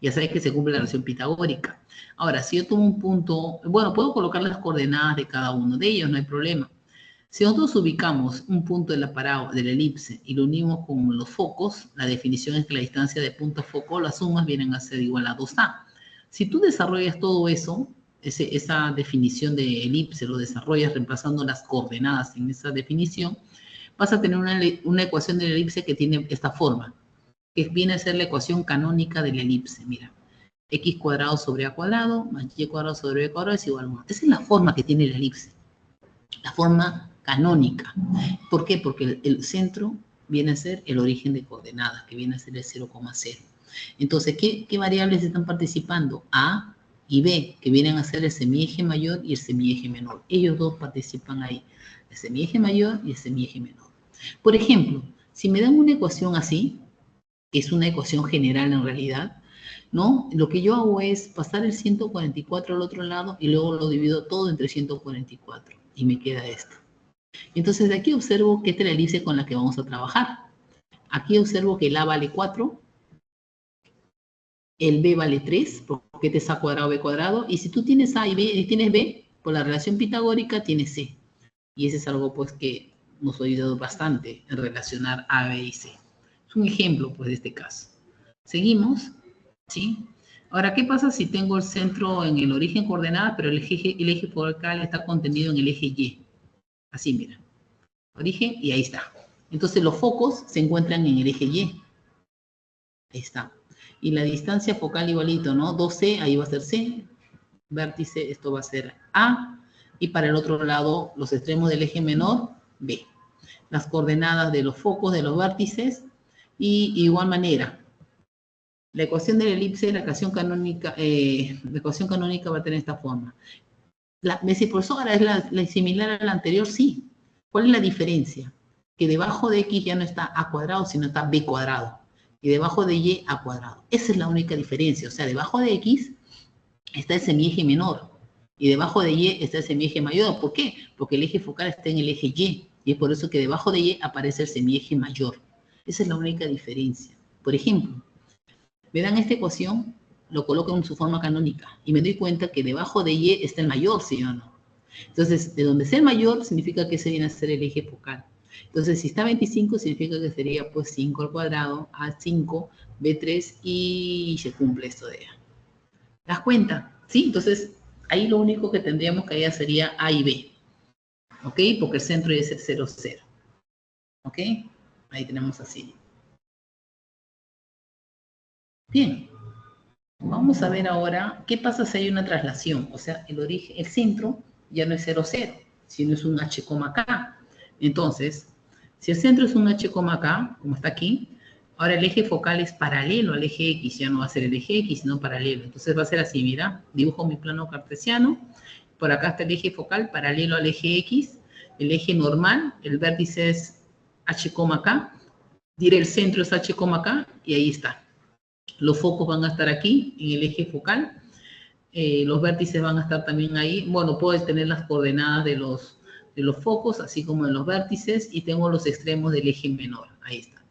Ya sabes que se cumple la relación pitagórica. Ahora, si yo tomo un punto, bueno, puedo colocar las coordenadas de cada uno de ellos, no hay problema. Si nosotros ubicamos un punto de la parábola, de la elipse, y lo unimos con los focos, la definición es que la distancia de punto a foco, las sumas vienen a ser igual a 2A. Si tú desarrollas todo eso, esa definición de elipse, lo desarrollas reemplazando las coordenadas en esa definición, vas a tener una ecuación de la elipse que tiene esta forma, que viene a ser la ecuación canónica de la elipse. Mira, x cuadrado sobre a cuadrado más y cuadrado sobre b cuadrado es igual a 1. Esa es la forma que tiene la elipse, la forma canónica. ¿Por qué? Porque el centro viene a ser el origen de coordenadas, que viene a ser el 0,0. Entonces, ¿qué variables están participando? A y B, que vienen a ser el semieje mayor y el semieje menor. Ellos dos participan ahí, el semieje mayor y el semieje menor. Por ejemplo, si me dan una ecuación así, que es una ecuación general en realidad, ¿no? Lo que yo hago es pasar el 144 al otro lado y luego lo divido todo entre 144 y me queda esto. Entonces de aquí observo que esta es la elipse con la que vamos a trabajar. Aquí observo que el A vale 4, el B vale 3, porque este es A cuadrado, B cuadrado, y si tú tienes A y B, y tienes B, por la relación pitagórica tienes C. Y ese es algo pues que nos ha ayudado bastante en relacionar A, B y C. Es un ejemplo pues de este caso. Seguimos, ¿sí? Ahora, ¿qué pasa si tengo el centro en el origen coordenada, pero el eje focal está contenido en el eje Y? Así, mira. Origen, y ahí está. Entonces los focos se encuentran en el eje Y. Ahí está. Y la distancia focal igualito, ¿no? 2C, ahí va a ser C. Vértice, esto va a ser A. Y para el otro lado, los extremos del eje menor, B. Las coordenadas de los focos, de los vértices. Y igual manera, la ecuación de la elipse, la ecuación canónica va a tener esta forma. Me dice, profesora, ¿es la similar a la anterior? Sí. ¿Cuál es la diferencia? Que debajo de X ya no está A cuadrado, sino está B cuadrado. Y debajo de Y, A cuadrado. Esa es la única diferencia. O sea, debajo de X está el semieje menor. Y debajo de Y está el semieje mayor. ¿Por qué? Porque el eje focal está en el eje Y. Y es por eso que debajo de Y aparece el semieje mayor. Esa es la única diferencia. Por ejemplo, me dan esta ecuación, lo coloco en su forma canónica y me doy cuenta que debajo de Y está el mayor, ¿sí o no? Entonces, de donde sea el mayor, significa que ese viene a ser el eje focal. Entonces, si está 25, significa que sería pues 5 al cuadrado, A5, B3 y se cumple esto de A. ¿Te das cuenta? ¿Sí? Entonces, ahí lo único que tendríamos que hallar sería A y B. ¿Ok? Porque el centro es el 0, 0. ¿Ok? Ahí tenemos así. Bien. Vamos a ver ahora qué pasa si hay una traslación. O sea, el origen, el centro ya no es 0, 0, sino es un h, k. Entonces, si el centro es un h, k, como está aquí, ahora el eje focal es paralelo al eje X. Ya no va a ser el eje X, sino paralelo. Entonces va a ser así, mira. Dibujo mi plano cartesiano. Por acá está el eje focal paralelo al eje X. El eje normal, el vértice es h, k. Diré el centro es h, k. Y ahí está. Los focos van a estar aquí, en el eje focal. Los vértices van a estar también ahí. Bueno, puedes tener las coordenadas de los focos, así como de los vértices, y tengo los extremos del eje menor. Ahí está.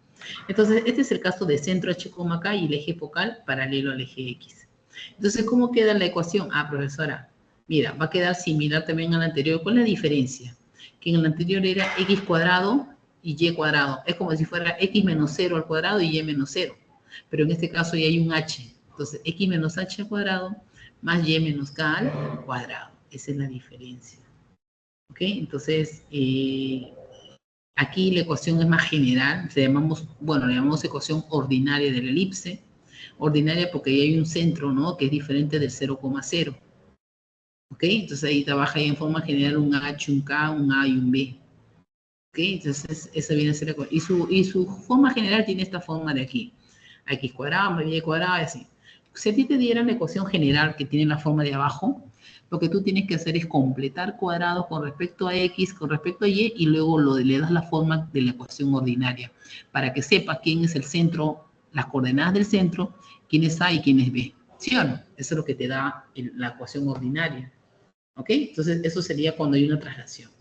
Entonces, este es el caso de centro h, k y el eje focal paralelo al eje X. Entonces, ¿cómo queda la ecuación? Ah, profesora, mira, va a quedar similar también a la anterior. ¿Cuál es la diferencia? Que en el anterior era x cuadrado y y cuadrado. Es como si fuera x menos 0 al cuadrado y y menos 0. Pero en este caso ya hay un h. Entonces, x menos h al cuadrado más y menos k al cuadrado. Esa es la diferencia. ¿Ok? Entonces, aquí la ecuación es más general. Le llamamos ecuación ordinaria de la elipse. Ordinaria porque ahí hay un centro, ¿no? Que es diferente del 0,0. ¿Ok? Entonces ahí trabaja ahí en forma general un h, un k, un a y un b. ¿Ok? Entonces esa viene a ser la ecuación. Y su forma general tiene esta forma de aquí. X cuadrado más y cuadrado y así. Si a ti te dieran la ecuación general que tiene la forma de abajo, lo que tú tienes que hacer es completar cuadrados con respecto a X, con respecto a Y luego le das la forma de la ecuación ordinaria para que sepas quién es el centro, las coordenadas del centro, quién es A y quién es B. ¿Sí o no? Eso es lo que te da la ecuación ordinaria. ¿Ok? Entonces, eso sería cuando hay una traslación.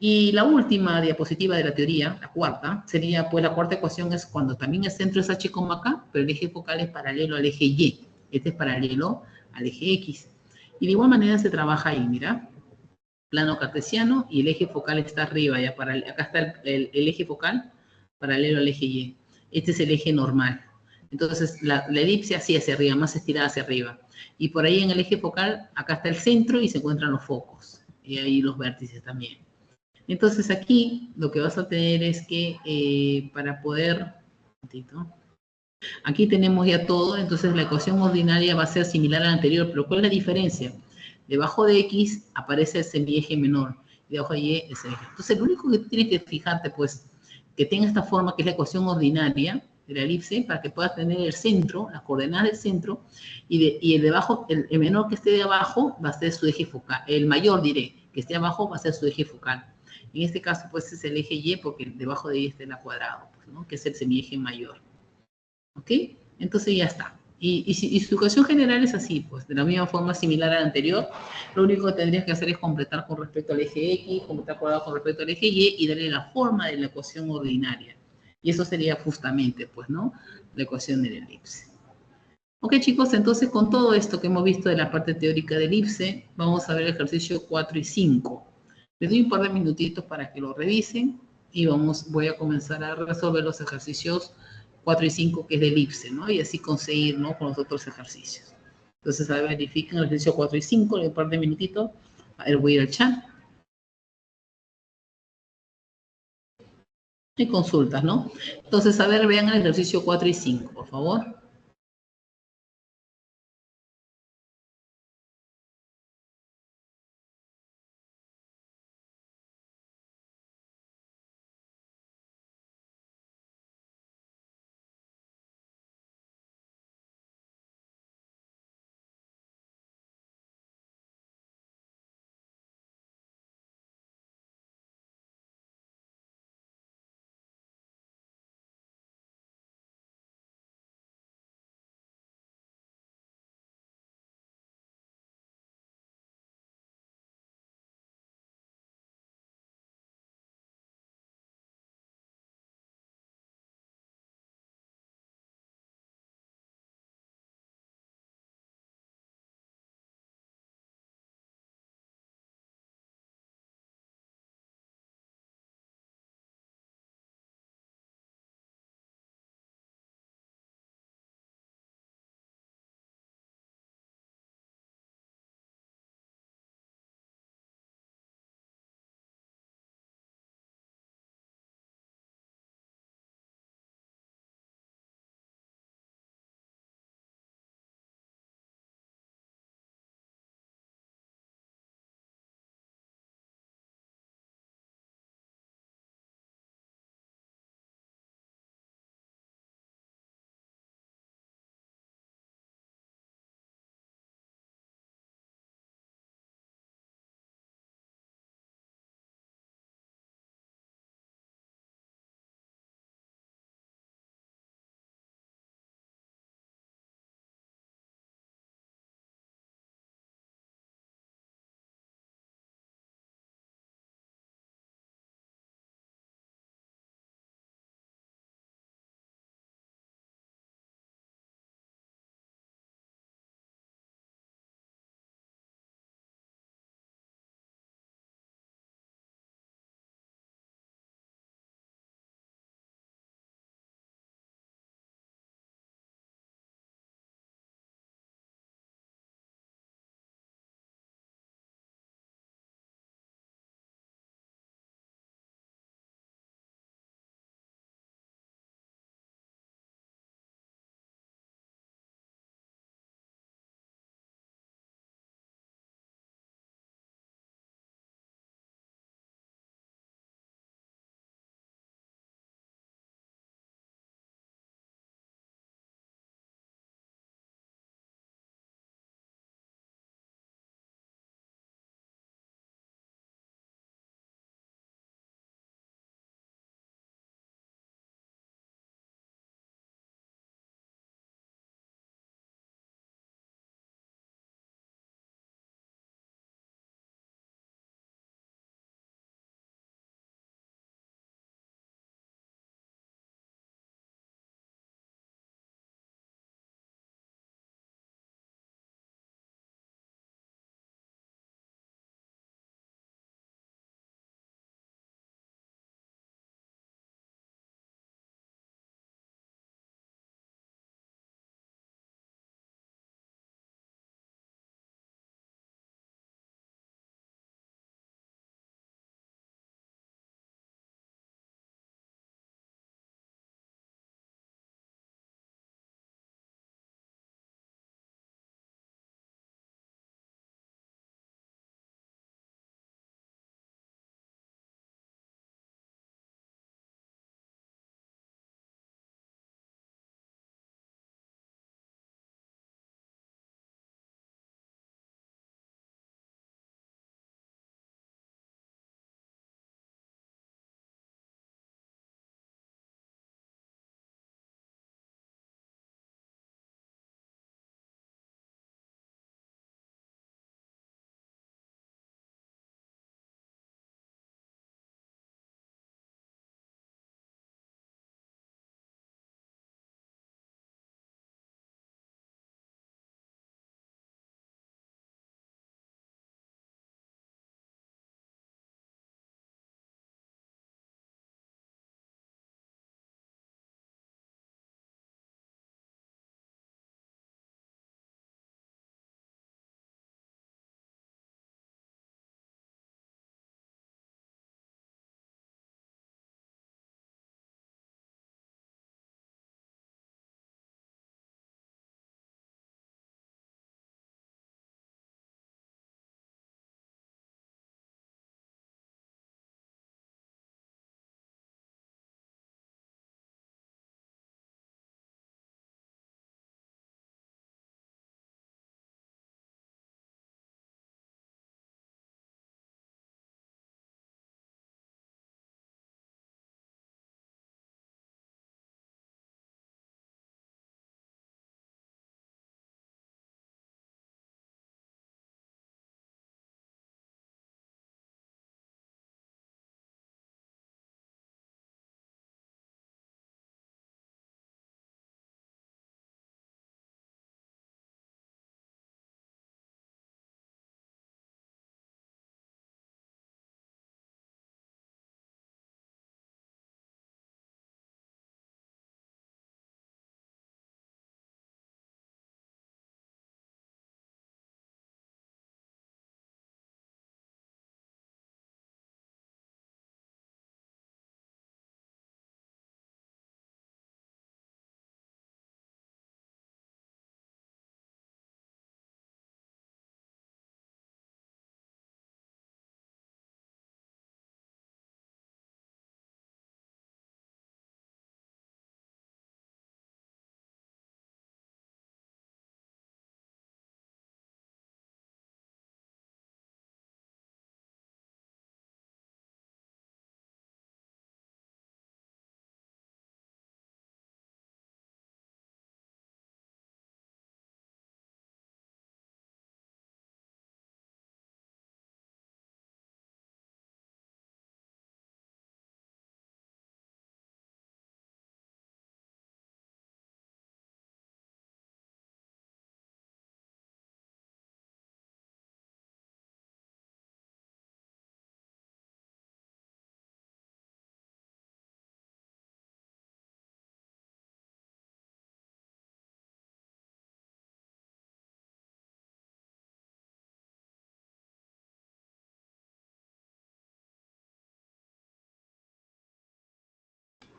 Y la última diapositiva de la teoría, la cuarta, sería, pues la cuarta ecuación es cuando también el centro es h, k, pero el eje focal es paralelo al eje Y. Este es paralelo al eje X. Y de igual manera se trabaja ahí, mira. Plano cartesiano y el eje focal está arriba, ya acá está el eje focal paralelo al eje Y. Este es el eje normal. Entonces, la elipse así hacia arriba, más estirada hacia arriba. Y por ahí en el eje focal, acá está el centro y se encuentran los focos. Y ahí los vértices también. Entonces aquí lo que vas a tener es que para poder... Aquí tenemos ya todo, entonces la ecuación ordinaria va a ser similar a la anterior, pero ¿cuál es la diferencia? Debajo de X aparece el semieje menor, y debajo de Y el semieje. Entonces lo único que tú tienes que fijarte, pues, que tenga esta forma, que es la ecuación ordinaria de la elipse, para que puedas tener el centro, las coordenadas del centro, y el debajo, el menor que esté de abajo va a ser su eje focal, el mayor diré, que esté abajo va a ser su eje focal. En este caso, pues, es el eje Y, porque debajo de Y está el cuadrado, pues, ¿no? Que es el semieje mayor. ¿Ok? Entonces ya está. Y su ecuación general es así, pues, de la misma forma similar a la anterior. Lo único que tendrías que hacer es completar con respecto al eje X, completar cuadrado con respecto al eje Y darle la forma de la ecuación ordinaria. Y eso sería justamente, pues, ¿no? La ecuación de la elipse. Ok, chicos, entonces con todo esto que hemos visto de la parte teórica de elipse, vamos a ver el ejercicio 4 y 5. Les doy un par de minutitos para que lo revisen y voy a comenzar a resolver los ejercicios 4 y 5 que es de elipse, ¿no? Y así conseguir, ¿no? Con los otros ejercicios. Entonces, a ver, verifiquen el ejercicio 4 y 5, le doy un par de minutitos. A ver, voy a ir al chat. hay consultas, ¿no? Entonces, a ver, vean el ejercicio 4 y 5, por favor.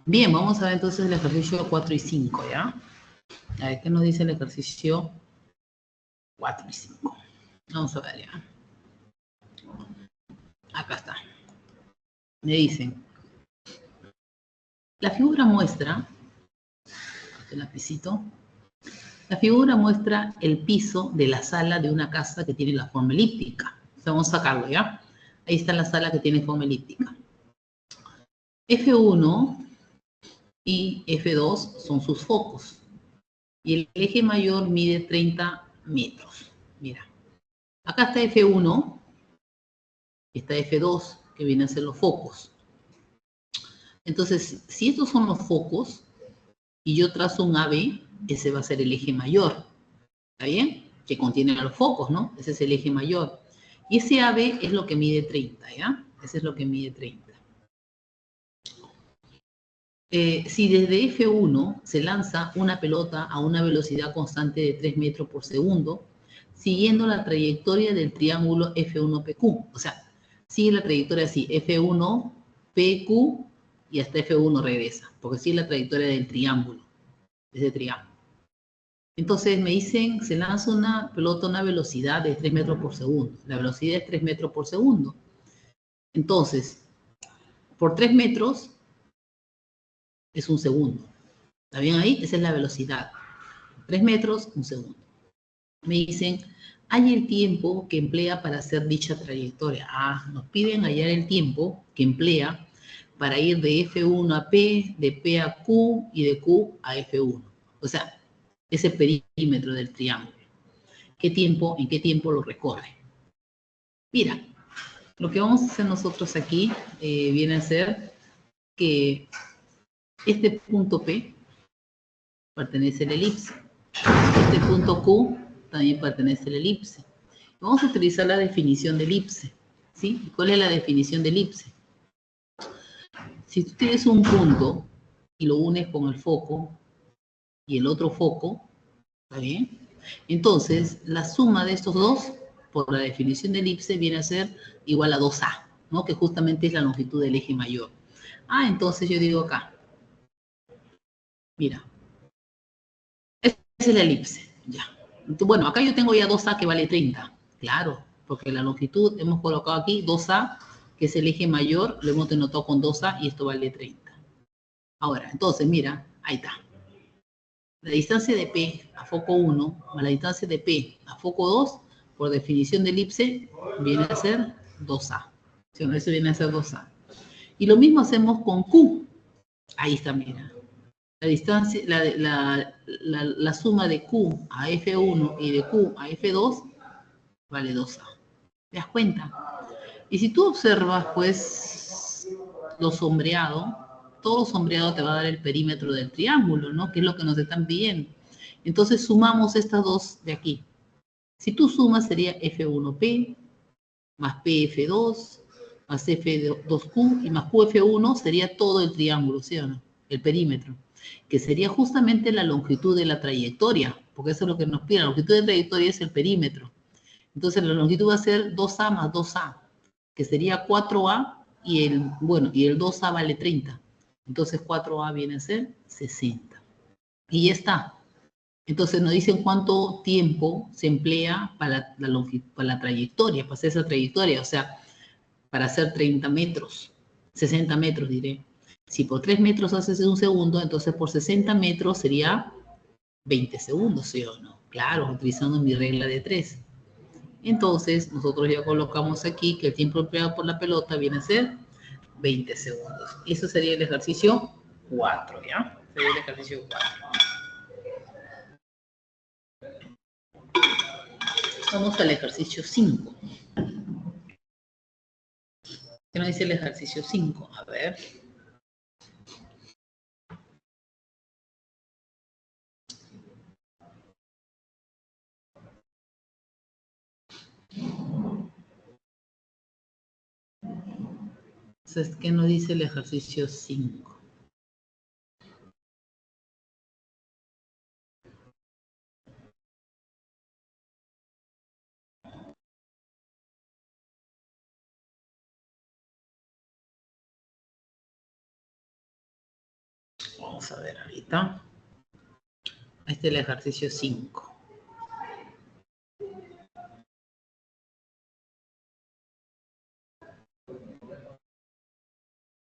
Bien, vamos a ver entonces el ejercicio 4 y 5, ¿ya? A ver, ¿qué nos dice el ejercicio 4 y 5? Vamos a ver ya. Acá está. Me dicen, la figura muestra, el lapicito, la figura muestra el piso de la sala de una casa que tiene la forma elíptica. O sea, vamos a sacarlo, ¿ya? Ahí está la sala que tiene forma elíptica. F1 y F2 son sus focos. Y el eje mayor mide 30 metros. Mira, acá está F1 y está F2, que vienen a ser los focos. Entonces, si estos son los focos y yo trazo un AB, ese va a ser el eje mayor. ¿Está bien? Que contiene los focos, ¿no? Ese es el eje mayor. Y ese AB es lo que mide 30, ¿ya? Ese es lo que mide 30. Si desde F1 se lanza una pelota a una velocidad constante de 3 metros por segundo, siguiendo la trayectoria del triángulo F1PQ. O sea, sigue la trayectoria así, F1PQ y hasta F1 regresa, porque sigue la trayectoria del triángulo, de ese triángulo. Entonces me dicen, se lanza una pelota a una velocidad de 3 metros por segundo. La velocidad es 3 metros por segundo. Entonces, por 3 metros es un segundo. ¿Está bien ahí? Esa es la velocidad. 3 metros, un segundo. Me dicen, hay el tiempo que emplea para hacer dicha trayectoria. Ah, nos piden hallar el tiempo que emplea para ir de F1 a P, de P a Q y de Q a F1. O sea, ese perímetro del triángulo. ¿En qué tiempo lo recorre? Mira, lo que vamos a hacer nosotros aquí viene a ser que este punto P pertenece a la elipse. Este punto Q también pertenece a la elipse. Vamos a utilizar la definición de elipse. ¿Sí? ¿Cuál es la definición de elipse? Si tú tienes un punto y lo unes con el foco y el otro foco, ¿está bien? Entonces, la suma de estos dos, por la definición de elipse, viene a ser igual a 2A, ¿no? Que justamente es la longitud del eje mayor. Ah, entonces yo digo acá, mira, esa es la elipse, ya. Bueno, acá yo tengo ya 2A que vale 30, claro, porque la longitud hemos colocado aquí 2A, que es el eje mayor, lo hemos denotado con 2A y esto vale 30. Ahora, entonces, mira, ahí está. La distancia de P a foco 1 más la distancia de P a foco 2, por definición de elipse, viene a ser 2A. ¿Sí? Eso viene a ser 2A. Y lo mismo hacemos con Q. Ahí está, mira. La distancia, la suma de Q a F1 y de Q a F2 vale 2A. ¿Te das cuenta? Y si tú observas, pues, lo sombreado, todo lo sombreado te va a dar el perímetro del triángulo, ¿no? Que es lo que nos están pidiendo. Entonces sumamos estas dos de aquí. Si tú sumas sería F1P más PF2 más F2Q y más QF1 sería todo el triángulo, ¿sí o no? El perímetro, que sería justamente la longitud de la trayectoria, porque eso es lo que nos pide. La longitud de trayectoria es el perímetro. Entonces la longitud va a ser 2A más 2A, que sería 4A y el 2A vale 30. Entonces 4A viene a ser 60. Y ya está. Entonces nos dicen cuánto tiempo se emplea para la trayectoria, para hacer esa trayectoria, o sea, para hacer 30 metros, 60 metros diré. Si por 3 metros haces un segundo, entonces por 60 metros sería 20 segundos, ¿sí o no? Claro, utilizando mi regla de 3. Entonces, nosotros ya colocamos aquí que el tiempo empleado por la pelota viene a ser 20 segundos. Eso sería el ejercicio 4, ¿ya? Sería el ejercicio 4. Vamos al ejercicio 5. ¿Qué nos dice el ejercicio 5? A ver. Entonces, ¿qué nos dice el ejercicio 5? vamos a ver ahorita. Este es el ejercicio 5.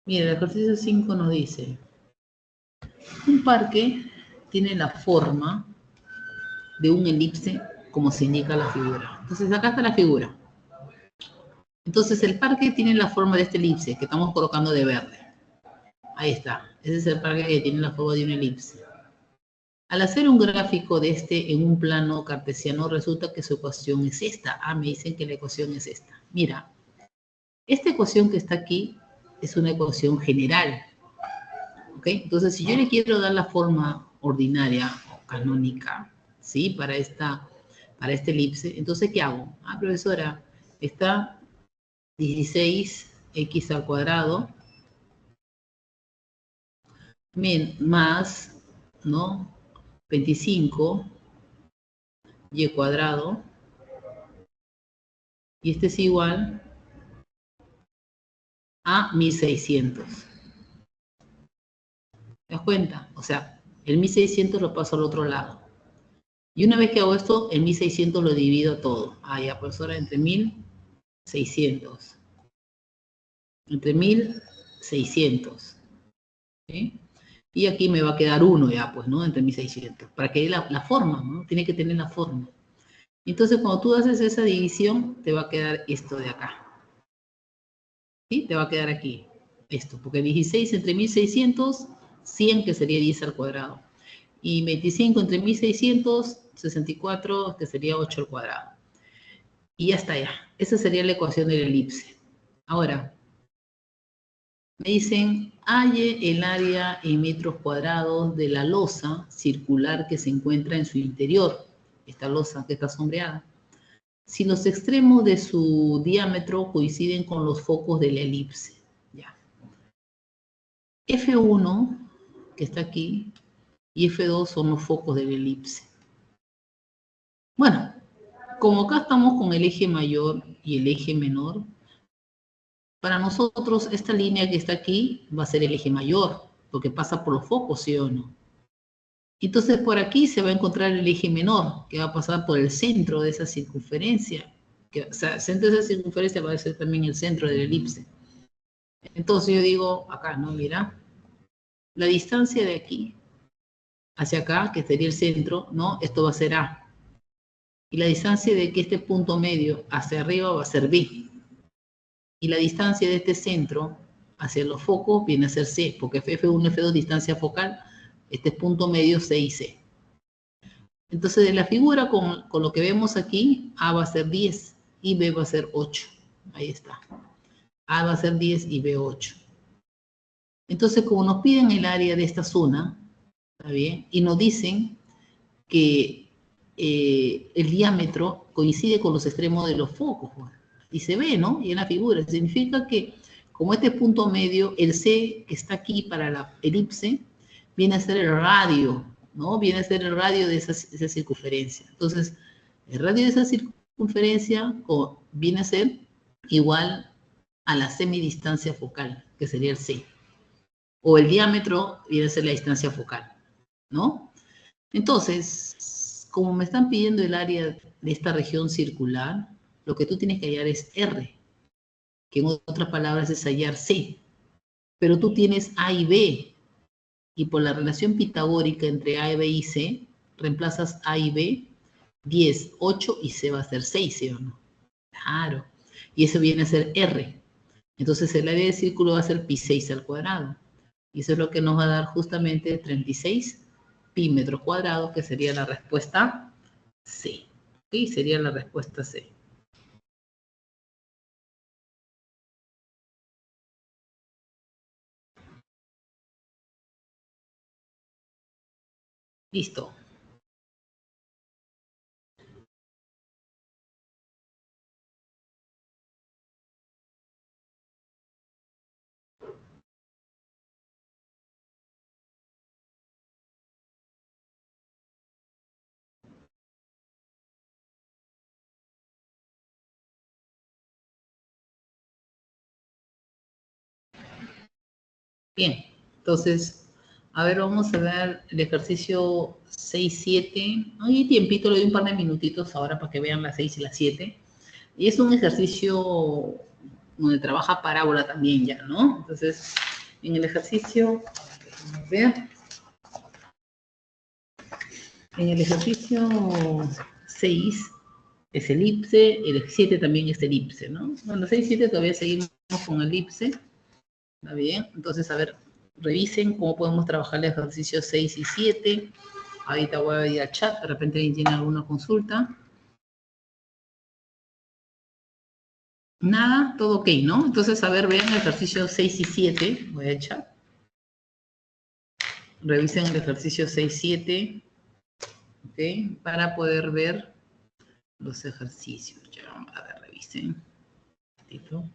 Mira, el ejercicio 5 nos dice, un parque tiene la forma de un elipse como se indica la figura. Entonces acá está la figura. Entonces el parque tiene la forma de este elipse que estamos colocando de verde. Ahí está. Ese es el parque que tiene la forma de un elipse. Al hacer un gráfico de este en un plano cartesiano, resulta que su ecuación es esta. Ah, me dicen que la ecuación es esta. Mira, esta ecuación que está aquí es una ecuación general. ¿Ok? Entonces, si yo le quiero dar la forma ordinaria o canónica, ¿sí? Para este elipse, entonces, ¿qué hago? Ah, profesora, está 16x al cuadrado más, ¿no? 25y cuadrado, y este es igual a 1600. ¿Te das cuenta? O sea, el 1600 lo paso al otro lado. Y una vez que hago esto, el 1600 lo divido todo. Ah, ya, profesora, entre 1600. Entre 1600. ¿Sí? Y aquí me va a quedar 1 ya, pues, ¿no? Entre 1600. Para que dé la forma, ¿no? Tiene que tener la forma. Entonces, cuando tú haces esa división, te va a quedar esto de acá. ¿Sí? Te va a quedar aquí esto, porque 16 entre 1600, 100 que sería 10 al cuadrado. Y 25 entre 1600, 64 que sería 8 al cuadrado. Y ya está ya. Esa sería la ecuación del elipse. Ahora, me dicen, halle el área en metros cuadrados de la losa circular que se encuentra en su interior. Esta losa que está sombreada. Si los extremos de su diámetro coinciden con los focos de la elipse. Ya. F1, que está aquí, y F2 son los focos del elipse. Bueno, como acá estamos con el eje mayor y el eje menor, para nosotros esta línea que está aquí va a ser el eje mayor, porque pasa por los focos, ¿sí o no? Entonces por aquí se va a encontrar el eje menor, que va a pasar por el centro de esa circunferencia. O sea, el centro de esa circunferencia va a ser también el centro del elipse. Entonces yo digo, acá, ¿no? Mira, la distancia de aquí hacia acá, que sería el centro, ¿no? Esto va a ser A. Y la distancia de que este punto medio hacia arriba va a ser B. Y la distancia de este centro hacia los focos viene a ser C, porque F1, F2, distancia focal, este es punto medio C y C. Entonces, de la figura, con lo que vemos aquí, A va a ser 10 y B va a ser 8. Ahí está. A va a ser 10 y B 8. Entonces, como nos piden el área de esta zona, ¿está bien? Y nos dicen que el diámetro coincide con los extremos de los focos. Y se ve, ¿no? Y en la figura. Significa que, como este punto medio, el C que está aquí para la elipse, viene a ser el radio, ¿no? Viene a ser el radio de esa circunferencia. Entonces, el radio de esa circunferencia viene a ser igual a la semidistancia focal, que sería el C. O el diámetro viene a ser la distancia focal, ¿no? Entonces, como me están pidiendo el área de esta región circular, lo que tú tienes que hallar es R, que en otras palabras es hallar C. Pero tú tienes A y B, y por la relación pitagórica entre A, B y C, reemplazas A y B, 10, 8 y C va a ser 6, ¿sí o no? Claro. Y eso viene a ser R. Entonces el área del círculo va a ser pi 6 al cuadrado. Y eso es lo que nos va a dar justamente 36 pi metros cuadrados, que sería la respuesta C. ¿Ok? Sería la respuesta C. Listo. Bien. Entonces, A ver, vamos a ver el ejercicio 6-7. Hay tiempito, le doy un par de minutitos ahora para que vean las 6 y las 7. Y es un ejercicio donde trabaja parábola también ya, ¿no? Entonces, en el ejercicio, vamos a ver, en el ejercicio 6 es elipse, el 7 también es elipse, ¿no? Bueno, 6 y 7 todavía seguimos con elipse, ¿está bien? Entonces, a ver, revisen cómo podemos trabajar el ejercicio 6 y 7. Ahorita voy a ir al chat, de repente alguien tiene alguna consulta. Nada, todo ok, ¿no? Entonces, a ver, vean el ejercicio 6 y 7. Voy al chat. Revisen el ejercicio 6-7, ¿ok? Para poder ver los ejercicios. Ya, a ver, revisen. Tipo.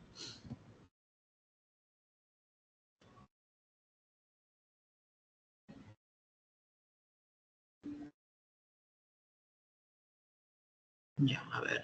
Ya, a ver.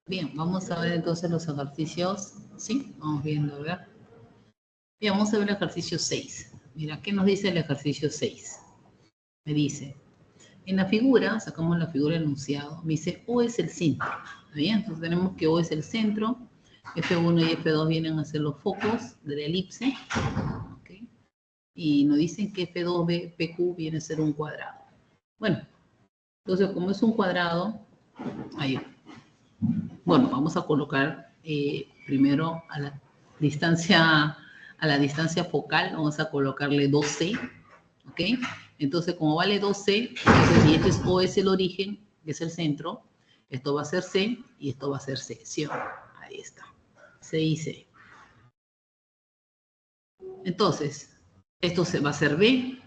Bien, vamos a ver entonces los ejercicios. Sí, vamos viendo, ¿verdad? Bien, vamos a ver el ejercicio 6. Mira, ¿qué nos dice el ejercicio 6? Me dice, en la figura, sacamos la figura enunciado, me dice O es el centro. ¿Está bien? Entonces tenemos que O es el centro, F1 y F2 vienen a ser los focos de la elipse, ¿ok? Y nos dicen que F2B, PQ viene a ser un cuadrado. Bueno, entonces como es un cuadrado, ahí, bueno, vamos a colocar primero a la distancia focal, vamos a colocarle 2C, ¿ok? Entonces, como vale 2C, entonces si este es O es el origen, que es el centro, esto va a ser C y esto va a ser sección. Ahí está, C y C. Entonces, esto va a ser B,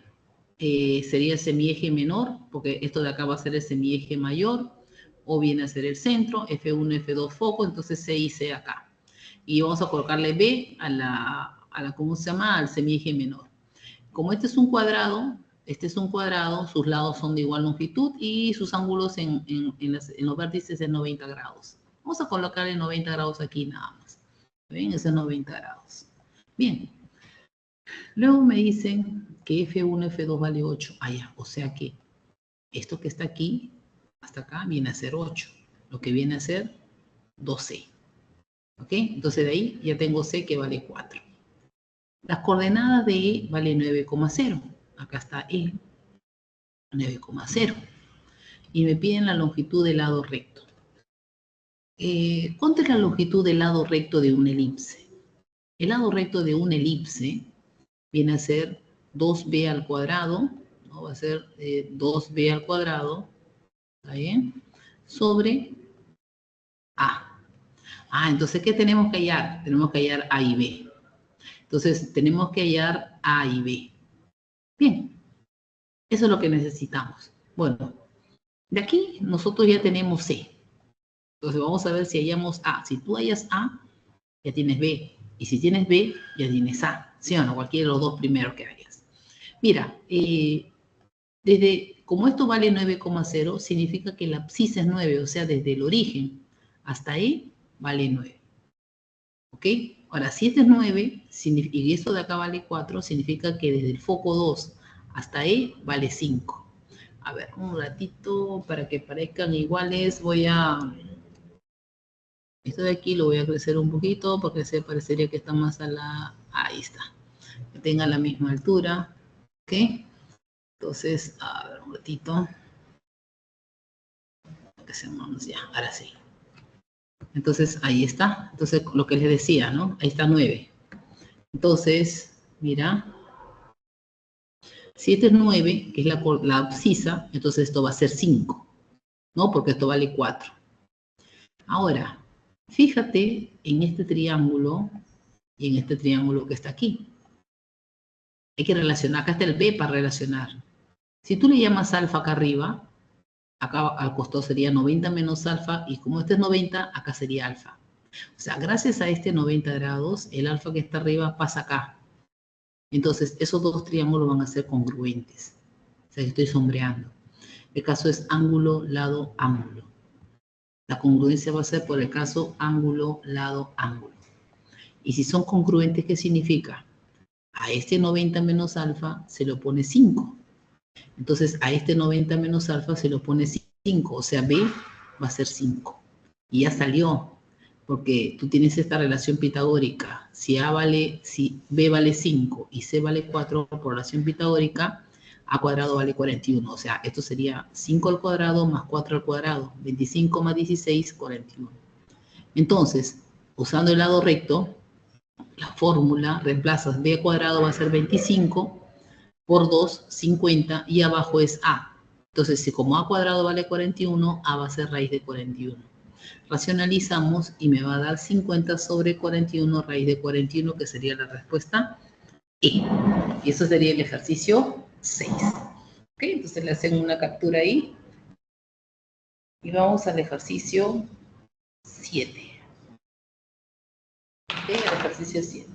sería el semieje menor, porque esto de acá va a ser el semieje mayor, o viene a ser el centro, F1, F2 foco, entonces C y C acá. Y vamos a colocarle B ¿cómo se llama? Al semieje menor. Como este es un cuadrado, sus lados son de igual longitud y sus ángulos en los vértices es 90 grados. Vamos a colocarle 90 grados aquí nada más. ¿Ven? Ese es 90 grados. Bien, luego me dicen que F1, F2 vale 8. Ah, ya, o sea que esto que está aquí, hasta acá, viene a ser 8. Lo que viene a ser 12. ¿Ok? Entonces de ahí ya tengo C que vale 4. Las coordenadas de E vale 9,0. Acá está E, 9,0. Y me piden la longitud del lado recto. ¿Cuánto es la longitud del lado recto de una elipse? El lado recto de una elipse viene a ser 2b al cuadrado, ¿no? Va a ser 2b al cuadrado, ¿está bien? Sobre A. Ah, entonces, ¿qué tenemos que hallar? Tenemos que hallar A y B. Entonces, tenemos que hallar A y B. Bien, eso es lo que necesitamos. Bueno, de aquí nosotros ya tenemos C. Entonces, vamos a ver si hallamos A. Si tú hallas A, ya tienes B. Y si tienes B, ya tienes A. ¿Sí o no? Cualquiera de los dos primeros que hayas. Mira, como esto vale 9,0, significa que la abscisa es 9, o sea, desde el origen hasta E vale 9. ¿Ok? Ahora, si este es 9 y esto de acá vale 4, significa que desde el foco 2 hasta E vale 5. A ver, un ratito para que parezcan iguales, esto de aquí lo voy a crecer un poquito porque se parecería que está más a ahí está. Que tenga la misma altura. ¿Ok? Entonces, a ver, un ratito. Que seamos ya, ahora sí. Entonces, ahí está. Entonces, lo que les decía, ¿no? Ahí está 9. Entonces, mira, si este es 9, que es la abscisa, entonces esto va a ser 5, ¿no? Porque esto vale 4. Ahora, fíjate en este triángulo y en este triángulo que está aquí. Hay que relacionar, acá está el B para relacionar. Si tú le llamas alfa acá arriba, acá al costado sería 90 menos alfa, y como este es 90, acá sería alfa. O sea, gracias a este 90 grados, el alfa que está arriba pasa acá. Entonces, esos dos triángulos van a ser congruentes. O sea, estoy sombreando. El caso es ángulo, lado, ángulo. La congruencia va a ser por el caso ángulo, lado, ángulo. Y si son congruentes, ¿qué significa? A este 90 menos alfa se le pone 5. Entonces, a este 90 menos alfa se le pone 5. O sea, B va a ser 5. Y ya salió, porque tú tienes esta relación pitagórica. Si B vale 5 y C vale 4 por relación pitagórica, A cuadrado vale 41. O sea, esto sería 5 al cuadrado más 4 al cuadrado. 25 más 16, 41. Entonces, usando el lado recto, la fórmula reemplazas B cuadrado va a ser 25 por 2, 50, y abajo es A. Entonces, si como A cuadrado vale 41, A va a ser raíz de 41. Racionalizamos y me va a dar 50 sobre 41 raíz de 41, que sería la respuesta E. Y eso sería el ejercicio 6. ¿Ok? Entonces le hacen una captura ahí. Y vamos al ejercicio 7. ¿Ok? El ejercicio 7.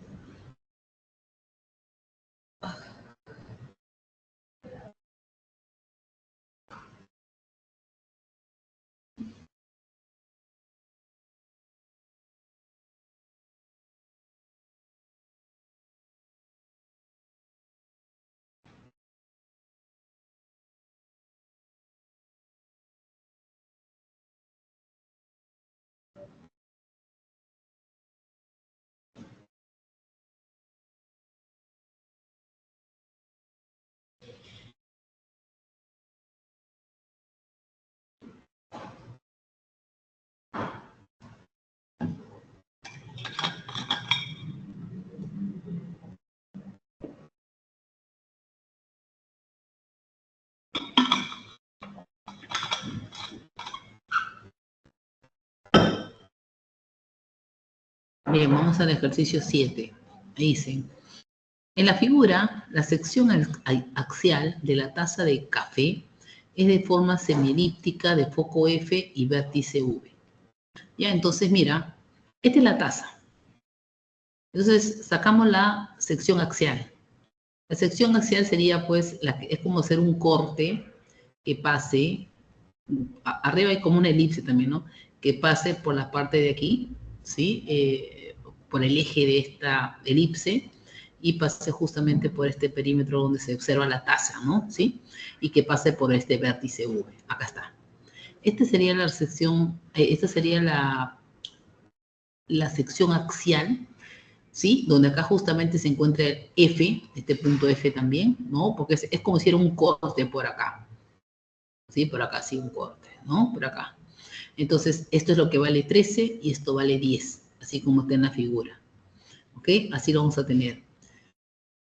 Bien, vamos al ejercicio 7. Dicen, en la figura, la sección axial de la taza de café es de forma semielíptica de foco F y vértice V. Ya, entonces mira, esta es la taza. Entonces sacamos la sección axial. La sección axial sería pues, es como hacer un corte que pase, arriba hay como una elipse también, ¿no? Que pase por la parte de aquí, ¿sí? Por el eje de esta elipse y pase justamente por este perímetro donde se observa la taza, ¿no? ¿Sí? Y que pase por este vértice V. Acá está. Esta sería la sección, esta sería la sección axial, ¿sí? Donde acá justamente se encuentra el F, este punto F también, ¿no? Porque es como si era un corte por acá, ¿sí? Por acá, sí, un corte, ¿no? Por acá. Entonces, esto es lo que vale 13 y esto vale 10, así como está en la figura, ¿ok? Así lo vamos a tener.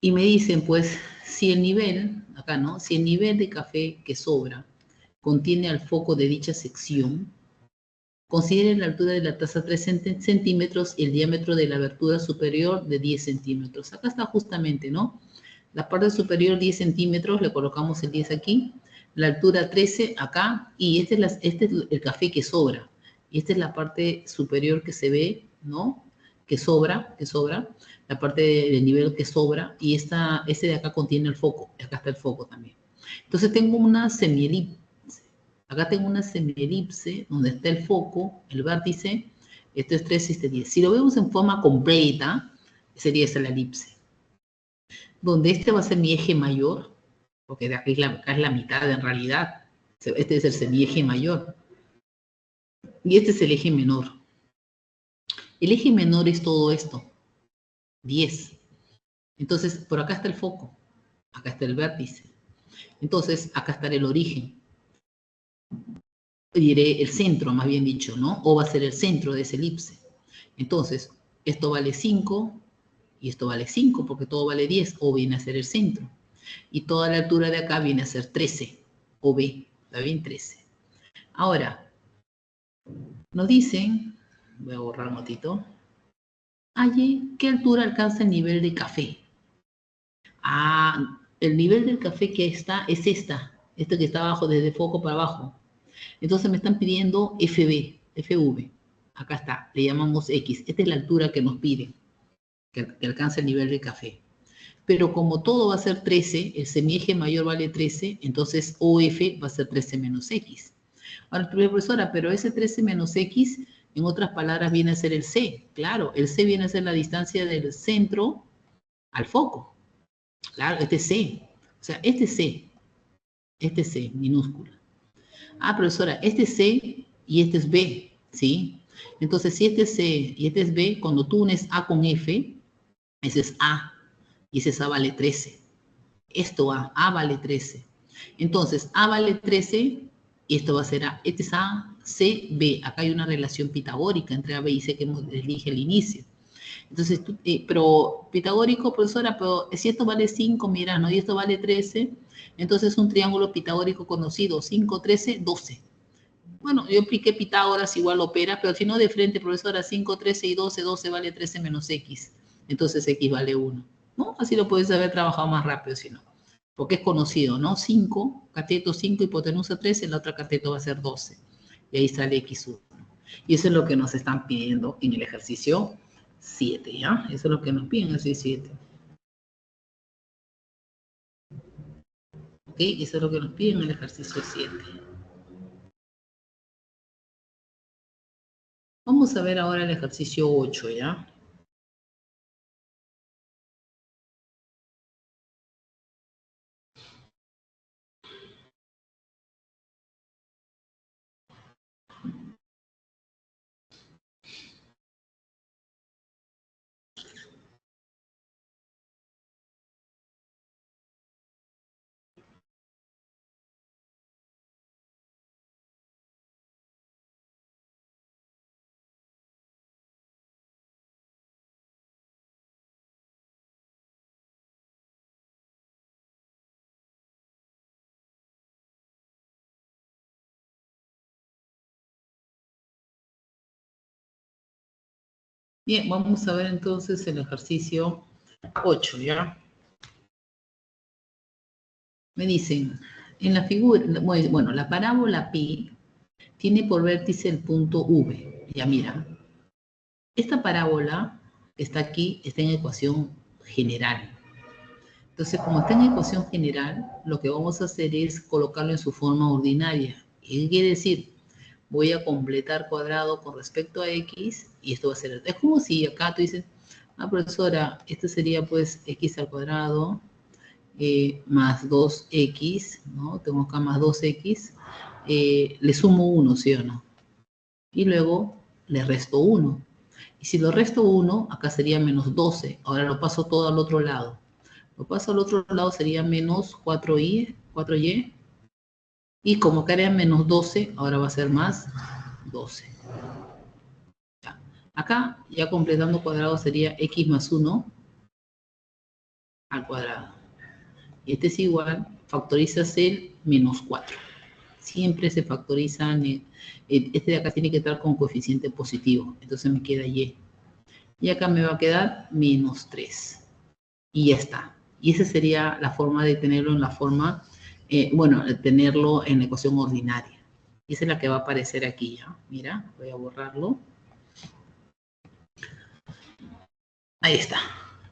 Y me dicen, pues, si el nivel, acá, ¿no? Si el nivel de café que sobra contiene al foco de dicha sección, considere la altura de la taza 3 centímetros y el diámetro de la abertura superior de 10 centímetros. Acá está justamente, ¿no? La parte superior 10 centímetros, le colocamos el 10 aquí, la altura 13 acá, y este es el café que sobra. Y esta es la parte superior que se ve, ¿no? Que sobra, la parte del nivel que sobra, y este de acá contiene el foco, acá está el foco también. Entonces tengo una semielipse. Acá tengo una semielipse donde está el foco, el vértice, esto es 13 y este 10. Si lo vemos en forma completa, sería esa la elipse. Donde este va a ser mi eje mayor, porque de aquí acá es la mitad en realidad. Este es el semieje mayor. Y este es el eje menor. El eje menor es todo esto, 10. Entonces, por acá está el foco, acá está el vértice. Entonces, acá estará el origen. Diré el centro, más bien dicho, ¿no? O va a ser el centro de esa elipse. Entonces, esto vale 5 y esto vale 5 porque todo vale 10, o viene a ser el centro. Y toda la altura de acá viene a ser 13, o B, ¿está bien? 13. Ahora, nos dicen, voy a borrar un ratito, allí, ¿qué altura alcanza el nivel de café? Ah, el nivel del café que está es esta que está abajo, desde foco para abajo. Entonces me están pidiendo FB, FV. Acá está, le llamamos X. Esta es la altura que nos piden, que alcanza el nivel de café. Pero como todo va a ser 13, el semieje mayor vale 13, entonces OF va a ser 13 menos X. Ahora, profesora, pero ese 13 menos X, en otras palabras, viene a ser el C. Claro, el C viene a ser la distancia del centro al foco. Claro, este es C. O sea, este C, minúscula. Ah, profesora, este es C y este es B, ¿sí? Entonces, si este es C y este es B, cuando tú unes A con F, ese es A y ese es A vale 13. Esto A vale 13. Entonces, A vale 13 y esto va a ser A. Este es A, C, B. Acá hay una relación pitagórica entre A, B y C que les dije al inicio. Entonces, pero pitagórico, profesora, pero si esto vale 5, mira, ¿no? Y esto vale 13, entonces es un triángulo pitagórico conocido, 5, 13, 12. Bueno, yo expliqué Pitágoras igual opera, pero si no de frente, profesora, 5, 13 y 12, 12 vale 13 menos X. Entonces X vale 1, ¿no? Así lo puedes haber trabajado más rápido si no. Porque es conocido, ¿no? 5, cateto 5, hipotenusa 13, la otra cateto va a ser 12. Y ahí sale X1. Y eso es lo que nos están pidiendo en el ejercicio 7, ¿ya? Eso es lo que nos piden en el ejercicio 7. ¿Ok? Eso es lo que nos piden en el ejercicio 7. Vamos a ver ahora el ejercicio 8, ¿ya? Bien, vamos a ver entonces el ejercicio 8, ¿ya? Me dicen, en la figura, bueno, la parábola pi tiene por vértice el punto V. Ya mira, esta parábola está aquí, está en ecuación general. Entonces, como está en ecuación general, lo que vamos a hacer es colocarlo en su forma ordinaria. ¿Y qué quiere decir? Voy a completar cuadrado con respecto a x y esto va a ser... Es como si acá tú dices, ah, profesora, esto sería pues x al cuadrado más 2x, ¿no? Tengo acá más 2x, le sumo 1, ¿sí o no? Y luego le resto 1. Y si lo resto 1, acá sería menos 12. Ahora lo paso todo al otro lado. Lo paso al otro lado, sería menos 4y. Y como acá era menos 12, ahora va a ser más 12. Ya. Acá, ya completando cuadrado, sería x más 1 al cuadrado. Y este es igual, factorizas el menos 4. Siempre se factorizan, este de acá tiene que estar con coeficiente positivo, entonces me queda y. Y acá me va a quedar menos 3. Y ya está. Y esa sería la forma de tenerlo en la forma, bueno, tenerlo en la ecuación ordinaria. Y esa es la que va a aparecer aquí, ¿ya? Mira, voy a borrarlo. Ahí está.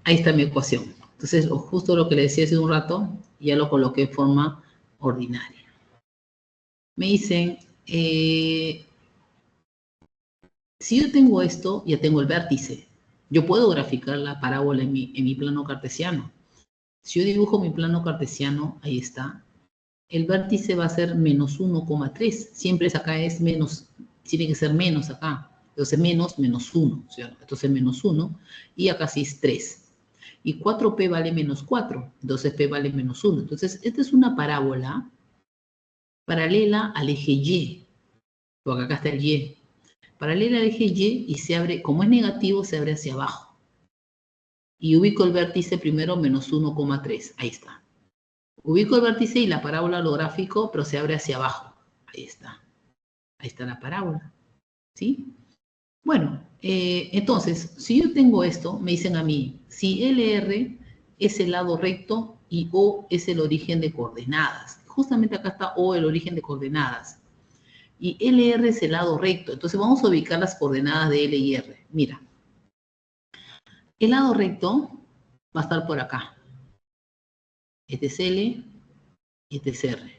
Ahí está mi ecuación. Entonces, justo lo que le decía hace un rato, ya lo coloqué en forma ordinaria. Me dicen, si yo tengo esto, ya tengo el vértice. Yo puedo graficar la parábola en mi plano cartesiano. Si yo dibujo mi plano cartesiano, ahí está. El vértice va a ser menos 1,3. Siempre acá es menos, tiene que ser menos acá. Entonces menos 1. ¿Cierto? Entonces menos 1 y acá sí es 3. Y 4p vale menos 4. Entonces p vale menos 1. Entonces esta es una parábola paralela al eje Y. Porque acá está el Y. Paralela al eje Y se abre, como es negativo, se abre hacia abajo. Y ubico el vértice primero menos 1,3. Ahí está. Ubico el vértice y la parábola lo gráfico, pero se abre hacia abajo. Ahí está. Ahí está la parábola. ¿Sí? Bueno, entonces, si yo tengo esto, me dicen a mí, si LR es el lado recto y O es el origen de coordenadas. Justamente acá está O, el origen de coordenadas. Y LR es el lado recto. Entonces vamos a ubicar las coordenadas de L y R. Mira, el lado recto va a estar por acá. Este es L y este es R.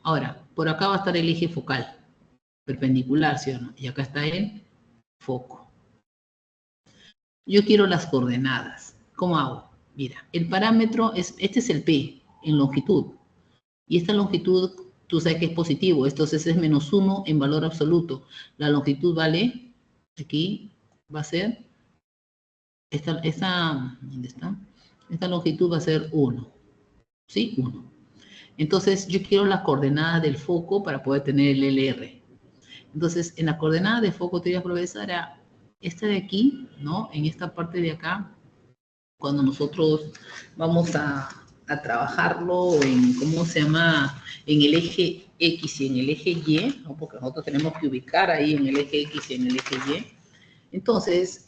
Ahora, por acá va a estar el eje focal, perpendicular, ¿sí o no? Y acá está el foco. Yo quiero las coordenadas. ¿Cómo hago? Mira, el parámetro es, este es el P en longitud. Y esta longitud, tú sabes que es positivo, entonces es menos 1 en valor absoluto. La longitud vale, aquí va a ser, ¿dónde está? Esta longitud va a ser 1. ¿Sí? 1. Entonces, yo quiero las coordenadas del foco para poder tener el LR. Entonces, en la coordenada de foco te voy a profesar a esta de aquí, ¿no? En esta parte de acá, cuando nosotros vamos a trabajarlo en, ¿cómo se llama? En el eje X y en el eje Y, ¿no? Porque nosotros tenemos que ubicar ahí en el eje X y en el eje Y. Entonces,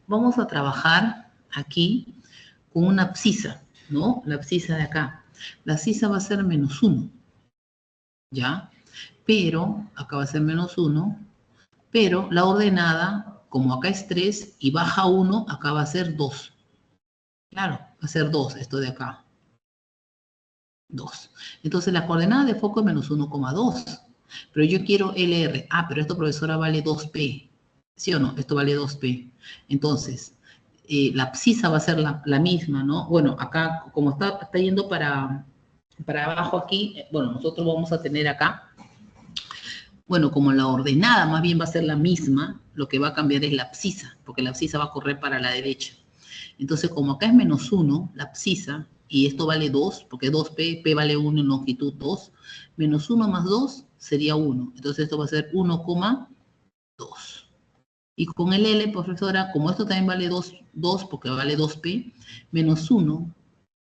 vamos a trabajar aquí con una abscisa, ¿no? La abscisa de acá. La abscisa va a ser menos 1, ¿ya? Pero, acá va a ser menos 1, pero la ordenada, como acá es 3 y baja 1, acá va a ser 2. Claro, va a ser 2 esto de acá. 2. Entonces la coordenada de foco es menos 1,2. Pero yo quiero LR. Ah, pero esto, profesora, vale 2P. ¿Sí o no? Esto vale 2P. Entonces, la abscisa va a ser la misma, ¿no? Bueno, acá, como está yendo para abajo aquí, bueno, nosotros vamos a tener acá, bueno, como la ordenada más bien va a ser la misma, lo que va a cambiar es la abscisa, porque la abscisa va a correr para la derecha. Entonces, como acá es menos 1, la abscisa, y esto vale 2, porque 2p, p vale 1 en longitud 2, menos 1 más 2 sería 1. Entonces esto va a ser 1,2. Y con el L, profesora, como esto también vale 2 porque vale 2p, menos 1,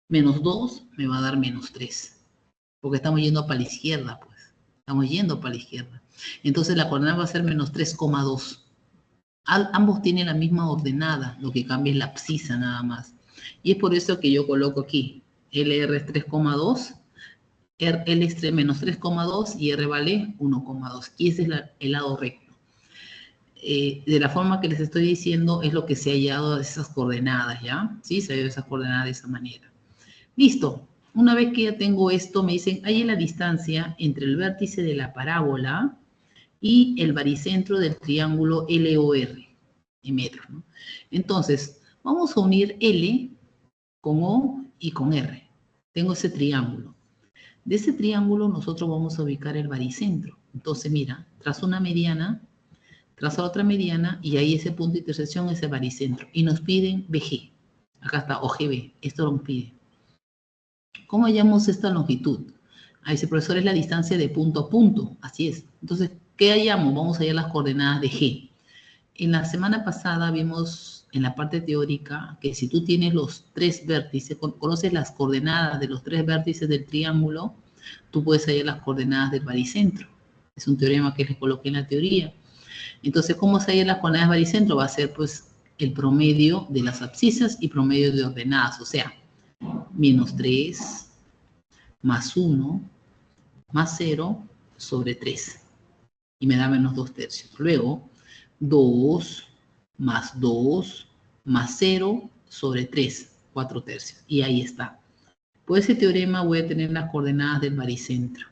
menos 2 me va a dar menos 3. Porque estamos yendo para la izquierda, pues. Estamos yendo para la izquierda. Entonces la coordenada va a ser menos 3,2. Ambos tienen la misma ordenada, lo que cambia es la abscisa nada más. Y es por eso que yo coloco aquí LR es 3,2, L es menos 3,2 y R vale 1,2. Y ese es el lado recto. De la forma que les estoy diciendo es lo que se ha hallado de esas coordenadas, ¿ya? Sí, se ha hallado esas coordenadas de esa manera. Listo. Una vez que ya tengo esto, me dicen, hay la distancia entre el vértice de la parábola y el baricentro del triángulo LOR en metros, ¿no? Entonces, vamos a unir L con O y con R. Tengo ese triángulo. De ese triángulo nosotros vamos a ubicar el baricentro. Entonces, mira, trazo una mediana, trazo otra mediana y ahí ese punto de intersección es el baricentro. Y nos piden BG. Acá está OGB. Esto nos pide. ¿Cómo hallamos esta longitud? Ahí dice, profesor, es la distancia de punto a punto. Así es. Entonces, ¿qué hallamos? Vamos a hallar las coordenadas de G. En la semana pasada vimos en la parte teórica que si tú tienes los tres vértices, conoces las coordenadas de los tres vértices del triángulo, tú puedes hallar las coordenadas del baricentro. Es un teorema que les coloqué en la teoría. Entonces, ¿cómo se hallan las coordenadas del baricentro? Va a ser pues el promedio de las abscisas y promedio de ordenadas, o sea, menos 3 más 1 más 0 sobre 3. Y me da menos 2 tercios. Luego, 2 más 2 más 0 sobre 3, 4 tercios. Y ahí está. Por ese teorema voy a tener las coordenadas del baricentro.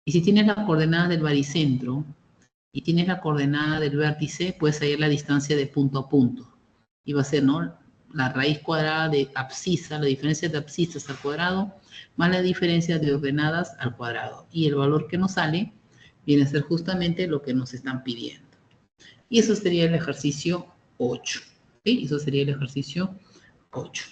Y si tienes las coordenadas del baricentro y tienes la coordenada del vértice, puedes hallar la distancia de punto a punto. Y va a ser, ¿no?, la raíz cuadrada de abscisa, la diferencia de abscisas al cuadrado, más la diferencia de ordenadas al cuadrado. Y el valor que nos sale viene a ser justamente lo que nos están pidiendo. Y eso sería el ejercicio 8. ¿Sí? Eso sería el ejercicio 8.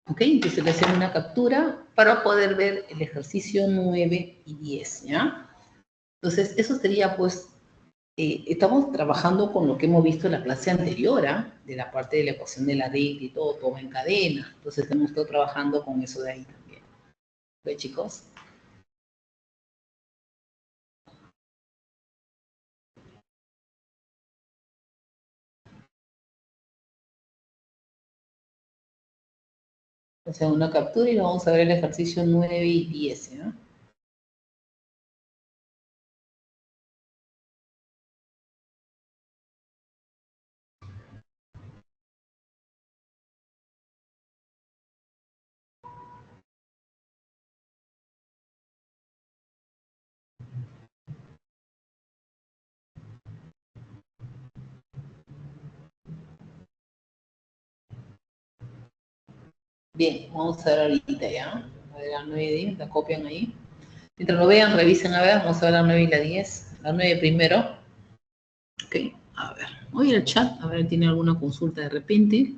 ¿Ok? Entonces le hacemos una captura para poder ver el ejercicio 9 y 10, ¿ya? Entonces, eso sería, pues, estamos trabajando con lo que hemos visto en la clase anterior, ¿eh? De la parte de la ecuación de la regla y todo en cadena. Entonces, hemos estado trabajando con eso de ahí también. ¿Ok, chicos? O sea, una captura y vamos a ver el ejercicio 9 y 10, ¿ya? Bien, vamos a ver ahorita ya. A ver, la 9 y 10, la copian ahí. Mientras lo vean, revisen, a ver, vamos a ver la 9 y la 10. La 9 primero. Ok, a ver. Voy a ir al chat, a ver si tiene alguna consulta de repente.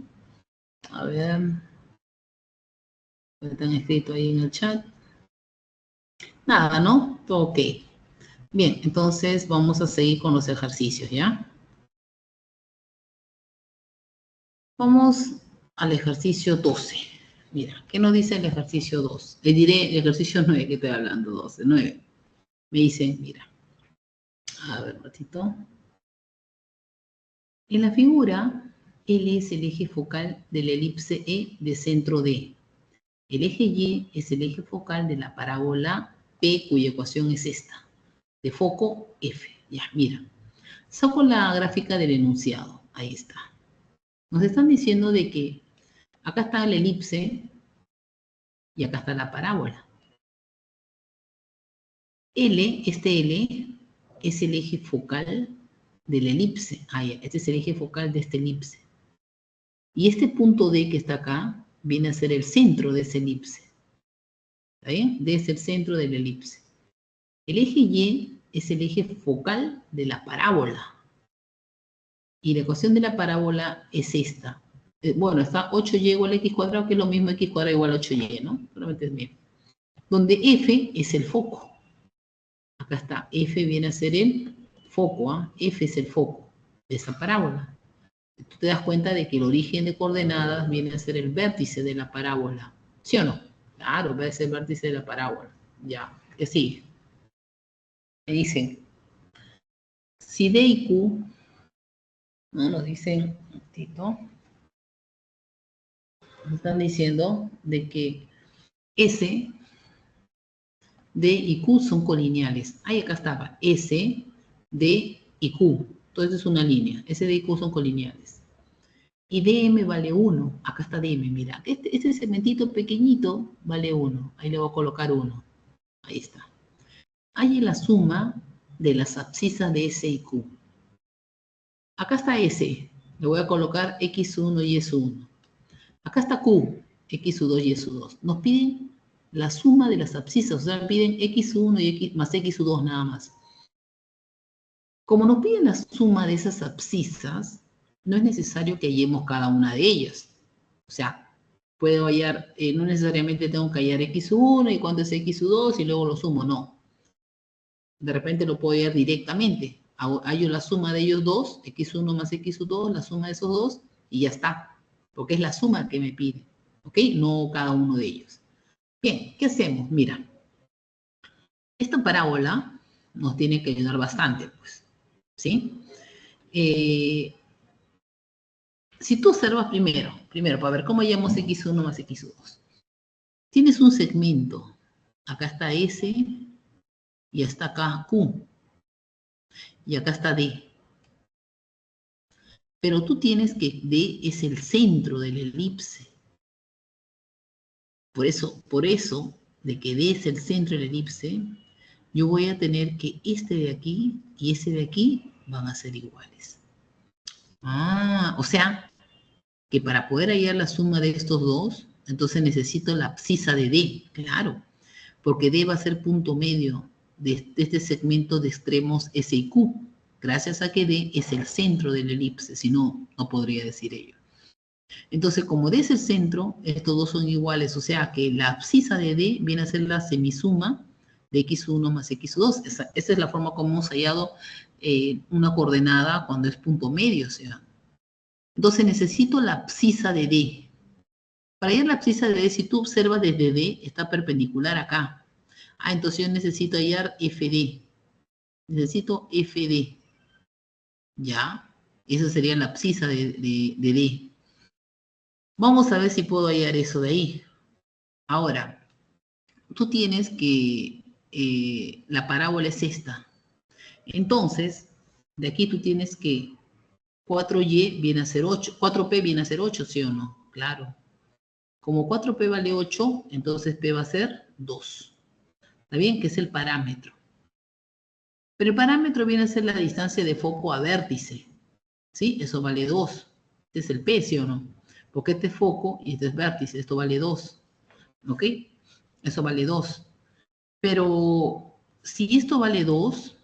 A ver. Están escrito ahí en el chat. Nada, ¿no? Todo ok. Bien, entonces vamos a seguir con los ejercicios, ¿ya? Vamos al ejercicio 12. Mira, ¿qué nos dice el ejercicio 2? Le diré el ejercicio 9 que estoy hablando, 12, 9. Me dice, mira, a ver, un ratito. En la figura, L es el eje focal de la elipse E de centro D. El eje Y es el eje focal de la parábola P, cuya ecuación es esta, de foco F. Ya, mira. Saco la gráfica del enunciado. Ahí está. Nos están diciendo de que acá está la elipse y acá está la parábola. Este L es el eje focal de la elipse. Este es el eje focal de esta elipse. Y este punto D que está acá viene a ser el centro de esa elipse. ¿Está bien? D es el centro de la elipse. El eje Y es el eje focal de la parábola. Y la ecuación de la parábola es esta. Bueno, está 8y igual a x cuadrado, que es lo mismo x cuadrado igual a 8y, ¿no? Solamente es bien. Donde f es el foco. Acá está, f viene a ser el foco, ¿ah? F es el foco de esa parábola. Tú te das cuenta de que el origen de coordenadas viene a ser el vértice de la parábola. ¿Sí o no? Claro, va a ser el vértice de la parábola. Ya, que sigue. Me dicen, Si D y Q, ¿no? Nos dicen, un momentito, nos están diciendo de que S, D y Q son colineales. Ahí acá estaba, S, D y Q. Entonces es una línea. S, D y Q son colineales. Y DM vale 1. Acá está DM, mira. Este segmentito pequeñito vale 1. Ahí le voy a colocar 1. Ahí está. Hay la suma de las abscisas de S y Q. Acá está S. Le voy a colocar X1 y S1. Acá está Q, X2 y S2. Nos piden la suma de las abscisas, o sea, piden X1 y X más X2 nada más. Como nos piden la suma de esas abscisas, no es necesario que hallemos cada una de ellas. O sea, puedo hallar, no necesariamente tengo que hallar X1 y cuánto es X2 y luego lo sumo, no. De repente lo puedo hallar directamente. Hallo la suma de ellos dos, X1 más X2, la suma de esos dos, y ya está. Porque es la suma que me pide, ¿ok? No cada uno de ellos. Bien, ¿qué hacemos? Mira, esta parábola nos tiene que ayudar bastante, pues, ¿sí? Si tú observas primero, para ver cómo hallamos X1 más X2. Tienes un segmento. Acá está S y está acá Q. Y acá está D. Pero tú tienes que D es el centro de la elipse. Por eso, de que D es el centro de la elipse, yo voy a tener que este de aquí y ese de aquí van a ser iguales. O sea, que para poder hallar la suma de estos dos, entonces necesito la abscisa de D, claro, porque D va a ser punto medio de este segmento de extremos S y Q, gracias a que D es el centro de la elipse, si no, no podría decir ello. Entonces, como D es el centro, estos dos son iguales, o sea que la abscisa de D viene a ser la semisuma de X1 más X2. Esa es la forma como hemos hallado una coordenada cuando es punto medio, o sea. Entonces necesito la abscisa de D. Para hallar la abscisa de D, si tú observas desde D, está perpendicular acá. Entonces yo necesito hallar FD. Necesito FD. ¿Ya? Esa sería la abscisa de D. Vamos a ver si puedo hallar eso de ahí. Ahora, tú tienes que la parábola es esta. Entonces, de aquí tú tienes que 4y viene a ser 8, 4p viene a ser 8, ¿sí o no? Claro. Como 4p vale 8, entonces p va a ser 2. ¿Está bien? Que es el parámetro. Pero el parámetro viene a ser la distancia de foco a vértice. ¿Sí? Eso vale 2. Este es el p, ¿sí o no? Porque este es foco y este es vértice. Esto vale 2. ¿Ok? Eso vale 2. Pero si esto vale 2,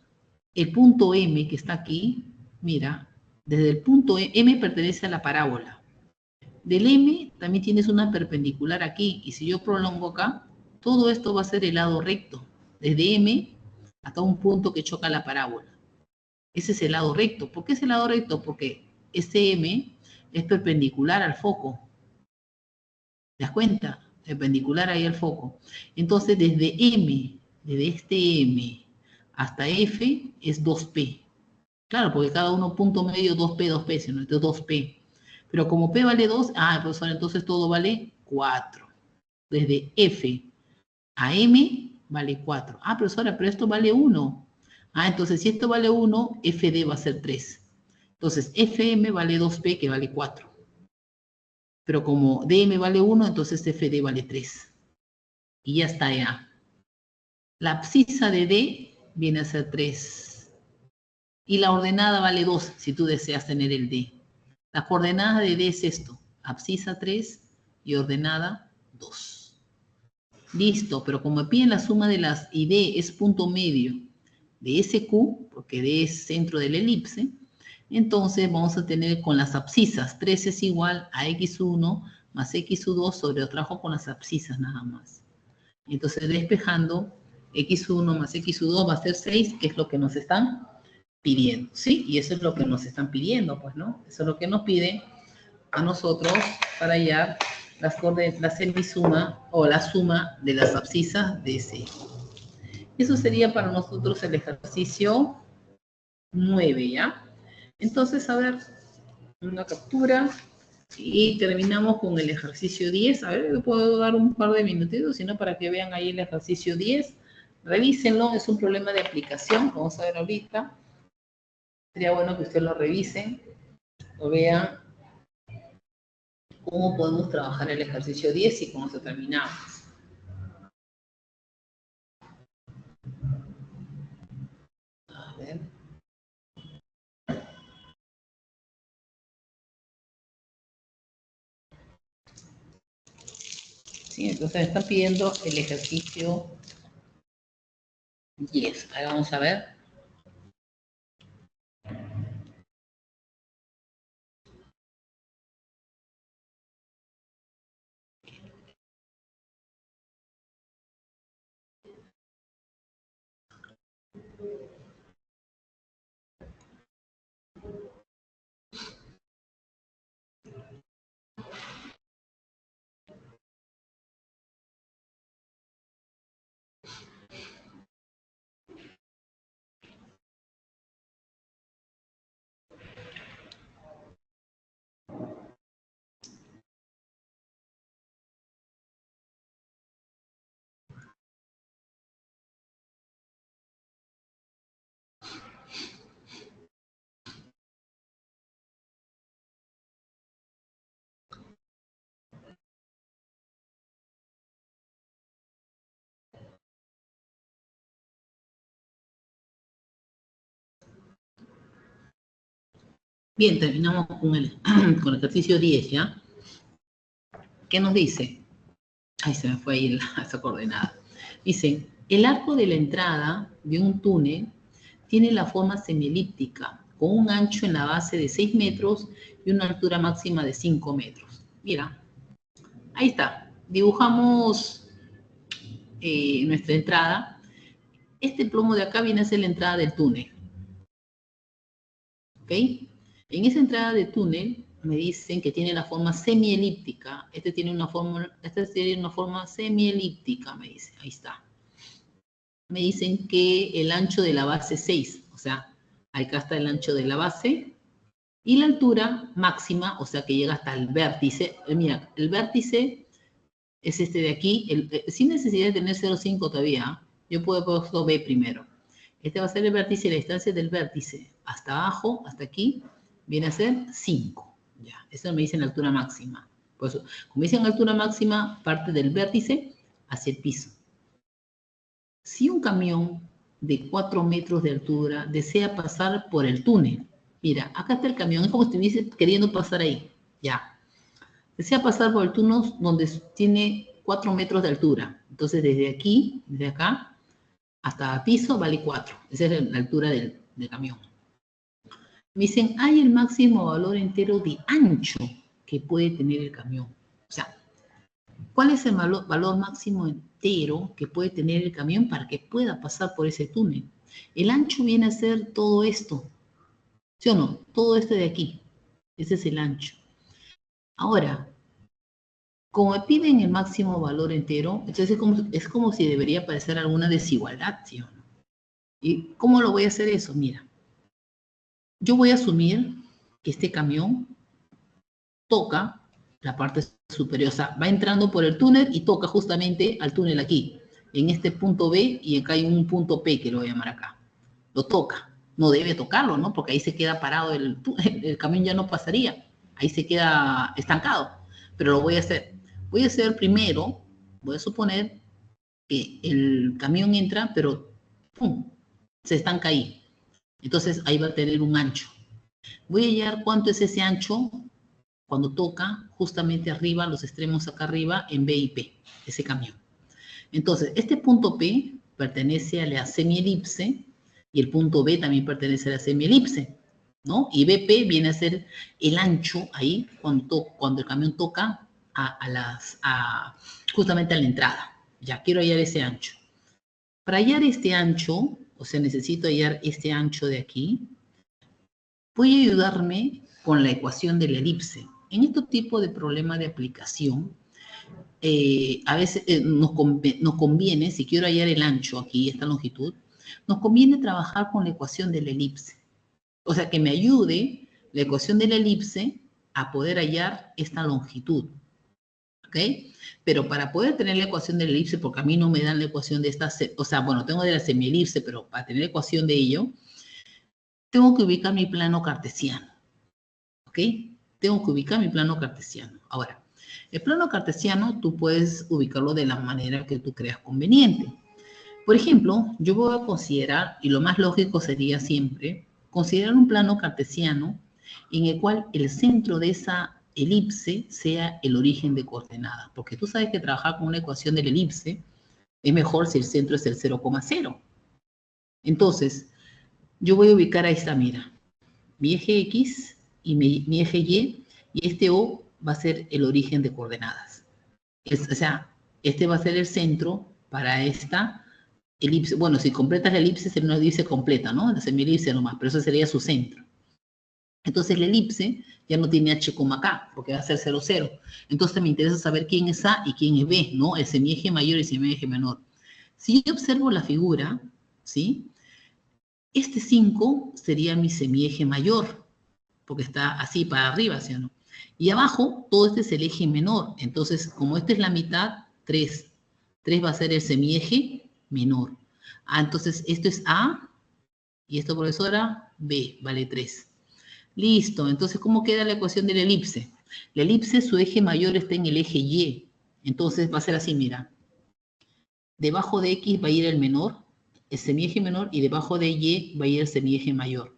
el punto M que está aquí, mira, desde el punto M pertenece a la parábola. Del M también tienes una perpendicular aquí, y si yo prolongo acá, todo esto va a ser el lado recto, desde M hasta un punto que choca la parábola. Ese es el lado recto. ¿Por qué es el lado recto? Porque este M es perpendicular al foco. ¿Te das cuenta? Perpendicular ahí al foco. Entonces, desde este M hasta F es 2P. Claro, porque cada uno punto medio 2P, 2P, sino entonces 2P. Pero como P vale 2, profesor, entonces todo vale 4. Desde F a M vale 4. Profesora, pero esto vale 1. Entonces si esto vale 1, FD va a ser 3. Entonces FM vale 2P, que vale 4. Pero como DM vale 1, entonces FD vale 3. Y ya está ya. La abscisa de D viene a ser 3. Y la ordenada vale 2, si tú deseas tener el D. La coordenada de D es esto. Abscisa 3 y ordenada 2. Listo, pero como piden la suma de las y D es punto medio de SQ, porque D es centro de la elipse, entonces vamos a tener con las abscisas, 3 es igual a X1 más X2 sobre otro trabajo con las abscisas nada más. Entonces despejando, X1 más X2 va a ser 6, que es lo que nos están pidiendo, ¿sí? Y eso es lo que nos están pidiendo, pues, ¿no? Eso es lo que nos piden a nosotros para hallar la semisuma o la suma de las abscisas de ese. Eso sería para nosotros el ejercicio 9, ¿ya? Entonces, a ver, una captura y terminamos con el ejercicio 10. A ver, le puedo dar un par de minutitos, sino para que vean ahí el ejercicio 10. Revísenlo, es un problema de aplicación, vamos a ver ahorita. Sería bueno que ustedes lo revisen, lo vean cómo podemos trabajar el ejercicio 10 y con eso terminamos. A ver. Sí, entonces me están pidiendo el ejercicio 10. Ahí vamos a ver. Bien, terminamos con con el ejercicio 10, ¿ya? ¿Qué nos dice? Ay, se me fue ahí esa coordenada. Dice, el arco de la entrada de un túnel tiene la forma semielíptica, con un ancho en la base de 6 metros y una altura máxima de 5 metros. Mira, ahí está. Dibujamos nuestra entrada. Este plomo de acá viene a ser la entrada del túnel. ¿Ok? En esa entrada de túnel me dicen que tiene la forma semielíptica. Este tiene una forma semielíptica, me dice. Ahí está. Me dicen que el ancho de la base es 6, o sea, acá está el ancho de la base, y la altura máxima, o sea, que llega hasta el vértice. Mira, el vértice es este de aquí, sin necesidad de tener 0,5 todavía. Yo puedo poner B primero. Este va a ser el vértice, y la distancia del vértice hasta abajo, hasta aquí, viene a ser 5. Ya, eso me dicen la altura máxima. Por eso, como dicen altura máxima, parte del vértice hacia el piso. Si un camión de 4 metros de altura desea pasar por el túnel, mira, acá está el camión, es como si estuviese queriendo pasar ahí, ya. Desea pasar por el túnel donde tiene 4 metros de altura. Entonces, desde aquí, desde acá, hasta piso vale 4. Esa es la altura del camión. Me dicen, hay el máximo valor entero de ancho que puede tener el camión. O sea, ¿cuál es el valor máximo entero que puede tener el camión para que pueda pasar por ese túnel? El ancho viene a ser todo esto, ¿sí o no? Todo esto de aquí. Ese es el ancho. Ahora, como me piden el máximo valor entero, entonces es como si debería aparecer alguna desigualdad, ¿sí o no? ¿Y cómo lo voy a hacer eso? Mira, yo voy a asumir que este camión toca la parte superior, o sea, va entrando por el túnel y toca justamente al túnel aquí, en este punto B, y acá hay un punto P que lo voy a llamar acá. Lo toca, no debe tocarlo, ¿no? Porque ahí se queda parado, el camión ya no pasaría, ahí se queda estancado, pero lo voy a hacer. Voy a hacer primero, voy a suponer que el camión entra, pero ¡pum!, se estanca ahí. Entonces ahí va a tener un ancho. Voy a hallar cuánto es ese ancho cuando toca justamente arriba, los extremos acá arriba, en B y P, ese camión. Entonces, este punto P pertenece a la semielipse y el punto B también pertenece a la semielipse, ¿no? Y BP viene a ser el ancho ahí cuando el camión toca justamente a la entrada. Ya quiero hallar ese ancho. Para hallar este ancho, o sea, necesito hallar este ancho de aquí, voy a ayudarme con la ecuación de la elipse. En este tipo de problema de aplicación, a veces nos conviene, si quiero hallar el ancho aquí, esta longitud, nos conviene trabajar con la ecuación de la elipse. O sea, que me ayude la ecuación de la elipse a poder hallar esta longitud. ¿Ok? Pero para poder tener la ecuación de la elipse, porque a mí no me dan la ecuación de esta, o sea, bueno, tengo de la semielipse, pero para tener la ecuación de ello, tengo que ubicar mi plano cartesiano. ¿Ok? Tengo que ubicar mi plano cartesiano. Ahora, el plano cartesiano tú puedes ubicarlo de la manera que tú creas conveniente. Por ejemplo, yo voy a considerar, y lo más lógico sería siempre, considerar un plano cartesiano en el cual el centro de esa elipse sea el origen de coordenadas, porque tú sabes que trabajar con una ecuación de la elipse es mejor si el centro es el 0,0. Entonces, yo voy a ubicar a esta, mira, mi eje X y mi eje y este O va a ser el origen de coordenadas. O sea, este va a ser el centro para esta elipse. Bueno, si completas la elipse, sería una elipse completa, ¿no? La semielipse nomás, pero eso sería su centro. Entonces la elipse ya no tiene H, K, porque va a ser 0, 0. Entonces me interesa saber quién es A y quién es B, ¿no? El semieje mayor y el semieje menor. Si yo observo la figura, ¿sí? Este 5 sería mi semieje mayor, porque está así para arriba, ¿sí o no? Y abajo, todo este es el eje menor. Entonces, como esta es la mitad, 3. 3 va a ser el semieje menor. Ah, entonces esto es A, y esto, profesora, B, vale 3. Listo, entonces, ¿cómo queda la ecuación de la elipse? La elipse, su eje mayor está en el eje Y. Entonces va a ser así, mira. Debajo de X va a ir el menor, el semieje menor, y debajo de Y va a ir el semieje mayor.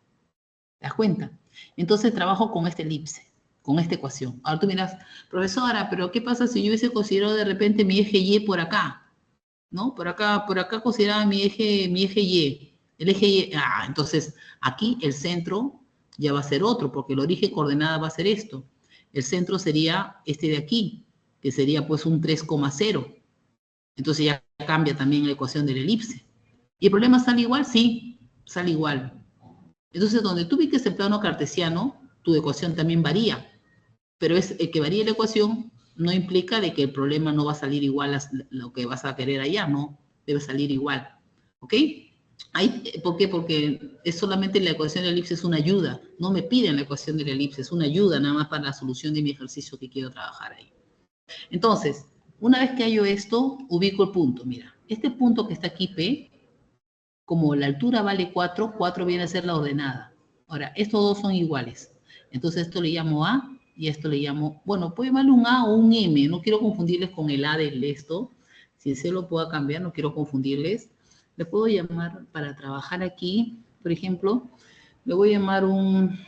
¿Te das cuenta? Entonces trabajo con esta elipse, con esta ecuación. Ahora tú miras, profesora, pero ¿qué pasa si yo hubiese considerado de repente mi eje Y por acá? ¿No? Por acá consideraba mi eje Y. El eje Y, entonces aquí el centro ya va a ser otro, porque el origen coordenada va a ser esto. El centro sería este de aquí, que sería pues un 3,0. Entonces ya cambia también la ecuación de la elipse. ¿Y el problema sale igual? Sí, sale igual. Entonces, donde tú ubiques el plano cartesiano, tu ecuación también varía. Pero es el que varíe la ecuación no implica de que el problema no va a salir igual a lo que vas a querer allá, no, debe salir igual. ¿Ok? ¿Por qué? Porque es solamente la ecuación de la elipse, es una ayuda. No me piden la ecuación de la elipse, es una ayuda nada más para la solución de mi ejercicio que quiero trabajar ahí. Entonces, una vez que hallo esto, ubico el punto. Mira, este punto que está aquí, P, como la altura vale 4, 4 viene a ser la ordenada. Ahora, estos dos son iguales. Entonces, esto le llamo A y esto le llamo, bueno, puede llamarle un A o un M. No quiero confundirles con el A del esto. Si se lo puedo cambiar, no quiero confundirles. Le puedo llamar, para trabajar aquí, por ejemplo, le voy a llamar un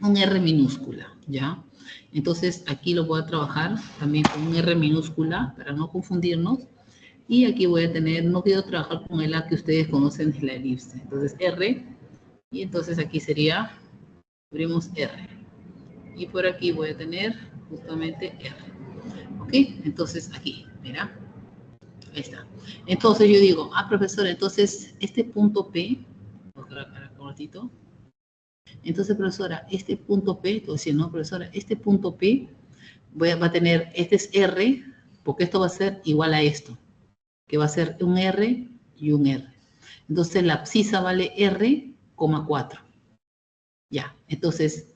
R minúscula, ¿ya? Entonces, aquí lo voy a trabajar también con un R minúscula para no confundirnos. Y aquí voy a tener, no quiero trabajar con el A que ustedes conocen de la elipse. Entonces R, y entonces aquí sería, abrimos R. Y por aquí voy a tener justamente R. ¿Ok? Entonces aquí, mira. Ahí está. Entonces yo digo, profesora, entonces este punto P, un ratito. Entonces, profesora, este punto P, te voy a decir, no, profesora, este punto P va a tener, este es R, porque esto va a ser igual a esto, que va a ser un R y un R. Entonces la abscisa vale R, 4. Ya, entonces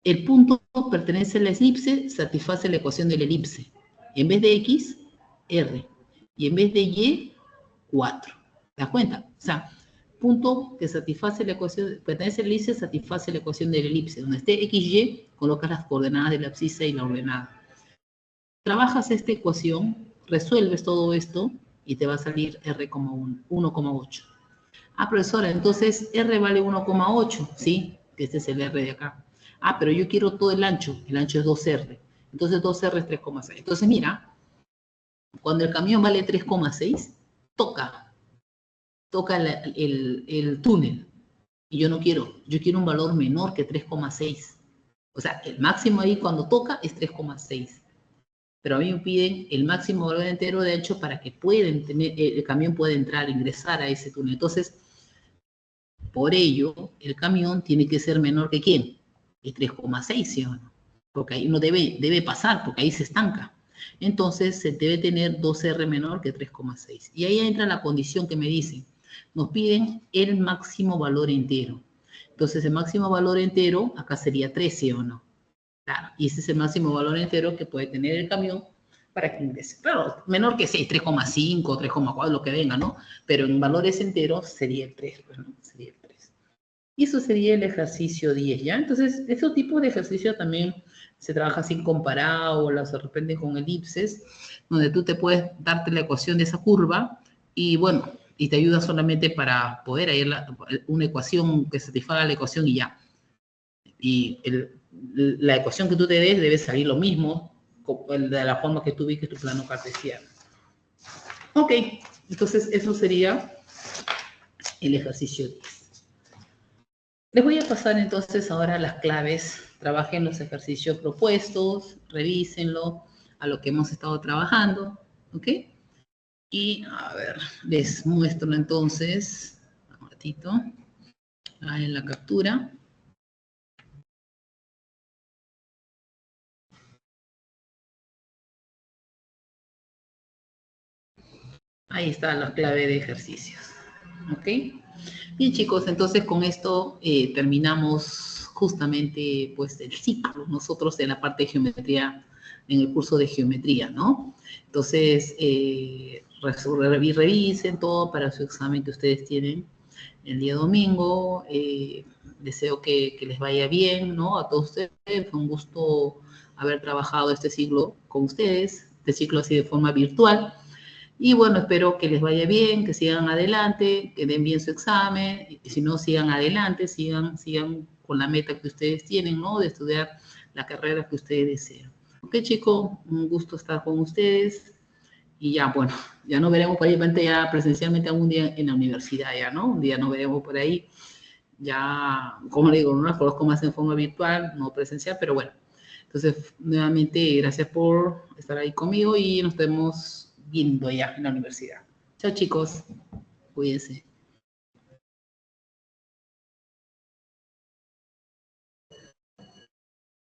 el punto pertenece a la elipse, satisface la ecuación de la elipse. En vez de X, R. Y en vez de Y, 4. ¿Te das cuenta? O sea, punto que satisface la ecuación, pertenece a la elipse, satisface la ecuación de la elipse. Donde esté XY, colocas las coordenadas de la abscisa y la ordenada. Trabajas esta ecuación, resuelves todo esto y te va a salir R como 1,8. Profesora, entonces R vale 1,8, ¿sí? Que este es el R de acá. Pero yo quiero todo el ancho es 2R. Entonces 2R es 3,6. Entonces mira, cuando el camión vale 3,6, toca el túnel. Y yo no quiero, yo quiero un valor menor que 3,6. O sea, el máximo ahí cuando toca es 3,6. Pero a mí me piden el máximo valor entero de ancho para que el camión pueda entrar, ingresar a ese túnel. Entonces, por ello, el camión tiene que ser menor que ¿quién? El 3,6, ¿sí o no? Porque ahí no debe pasar, porque ahí se estanca. Entonces, se debe tener 2R menor que 3,6. Y ahí entra la condición que me dicen. Nos piden el máximo valor entero. Entonces, el máximo valor entero acá sería 13, ¿o no? Claro, y ese es el máximo valor entero que puede tener el camión para que ingrese. Claro, menor que 6, 3,5, 3,4, lo que venga, ¿no? Pero en valores enteros sería el 3, pues, ¿no? Sería el 3. Y eso sería el ejercicio 10, ¿ya? Entonces, ese tipo de ejercicio también se trabaja así con parábolas, de repente con elipses, donde tú te puedes darte la ecuación de esa curva y, bueno, y te ayuda solamente para poder hallar una ecuación que satisfaga la ecuación y ya. Y la ecuación que tú te des debe salir lo mismo de la forma que tú ubiques tu plano cartesiano. Ok, entonces eso sería el ejercicio 10. Les voy a pasar entonces ahora las claves. Trabajen los ejercicios propuestos, revísenlo a lo que hemos estado trabajando, ¿ok? Y a ver, les muestro entonces, un ratito, en la captura. Ahí está la clave de ejercicios, ¿ok? Bien, chicos, entonces con esto terminamos justamente pues el ciclo, nosotros en la parte de geometría, en el curso de geometría, ¿no? Entonces, revisen todo para su examen que ustedes tienen el día domingo. Deseo que les vaya bien, ¿no? A todos ustedes, fue un gusto haber trabajado este ciclo con ustedes, este ciclo así de forma virtual. Y bueno, espero que les vaya bien, que sigan adelante, que den bien su examen, y si no, sigan adelante, sigan con la meta que ustedes tienen, ¿no? De estudiar la carrera que ustedes desean. Ok, chicos, un gusto estar con ustedes. Y ya, bueno, ya nos veremos por ahí, ya presencialmente algún día en la universidad, ya, ¿no? Un día nos veremos por ahí. Ya, como le digo, no las conozco más en forma virtual, no presencial, pero bueno. Entonces, nuevamente, gracias por estar ahí conmigo y nos vemos viendo ya en la universidad. Chao, chicos. Cuídense.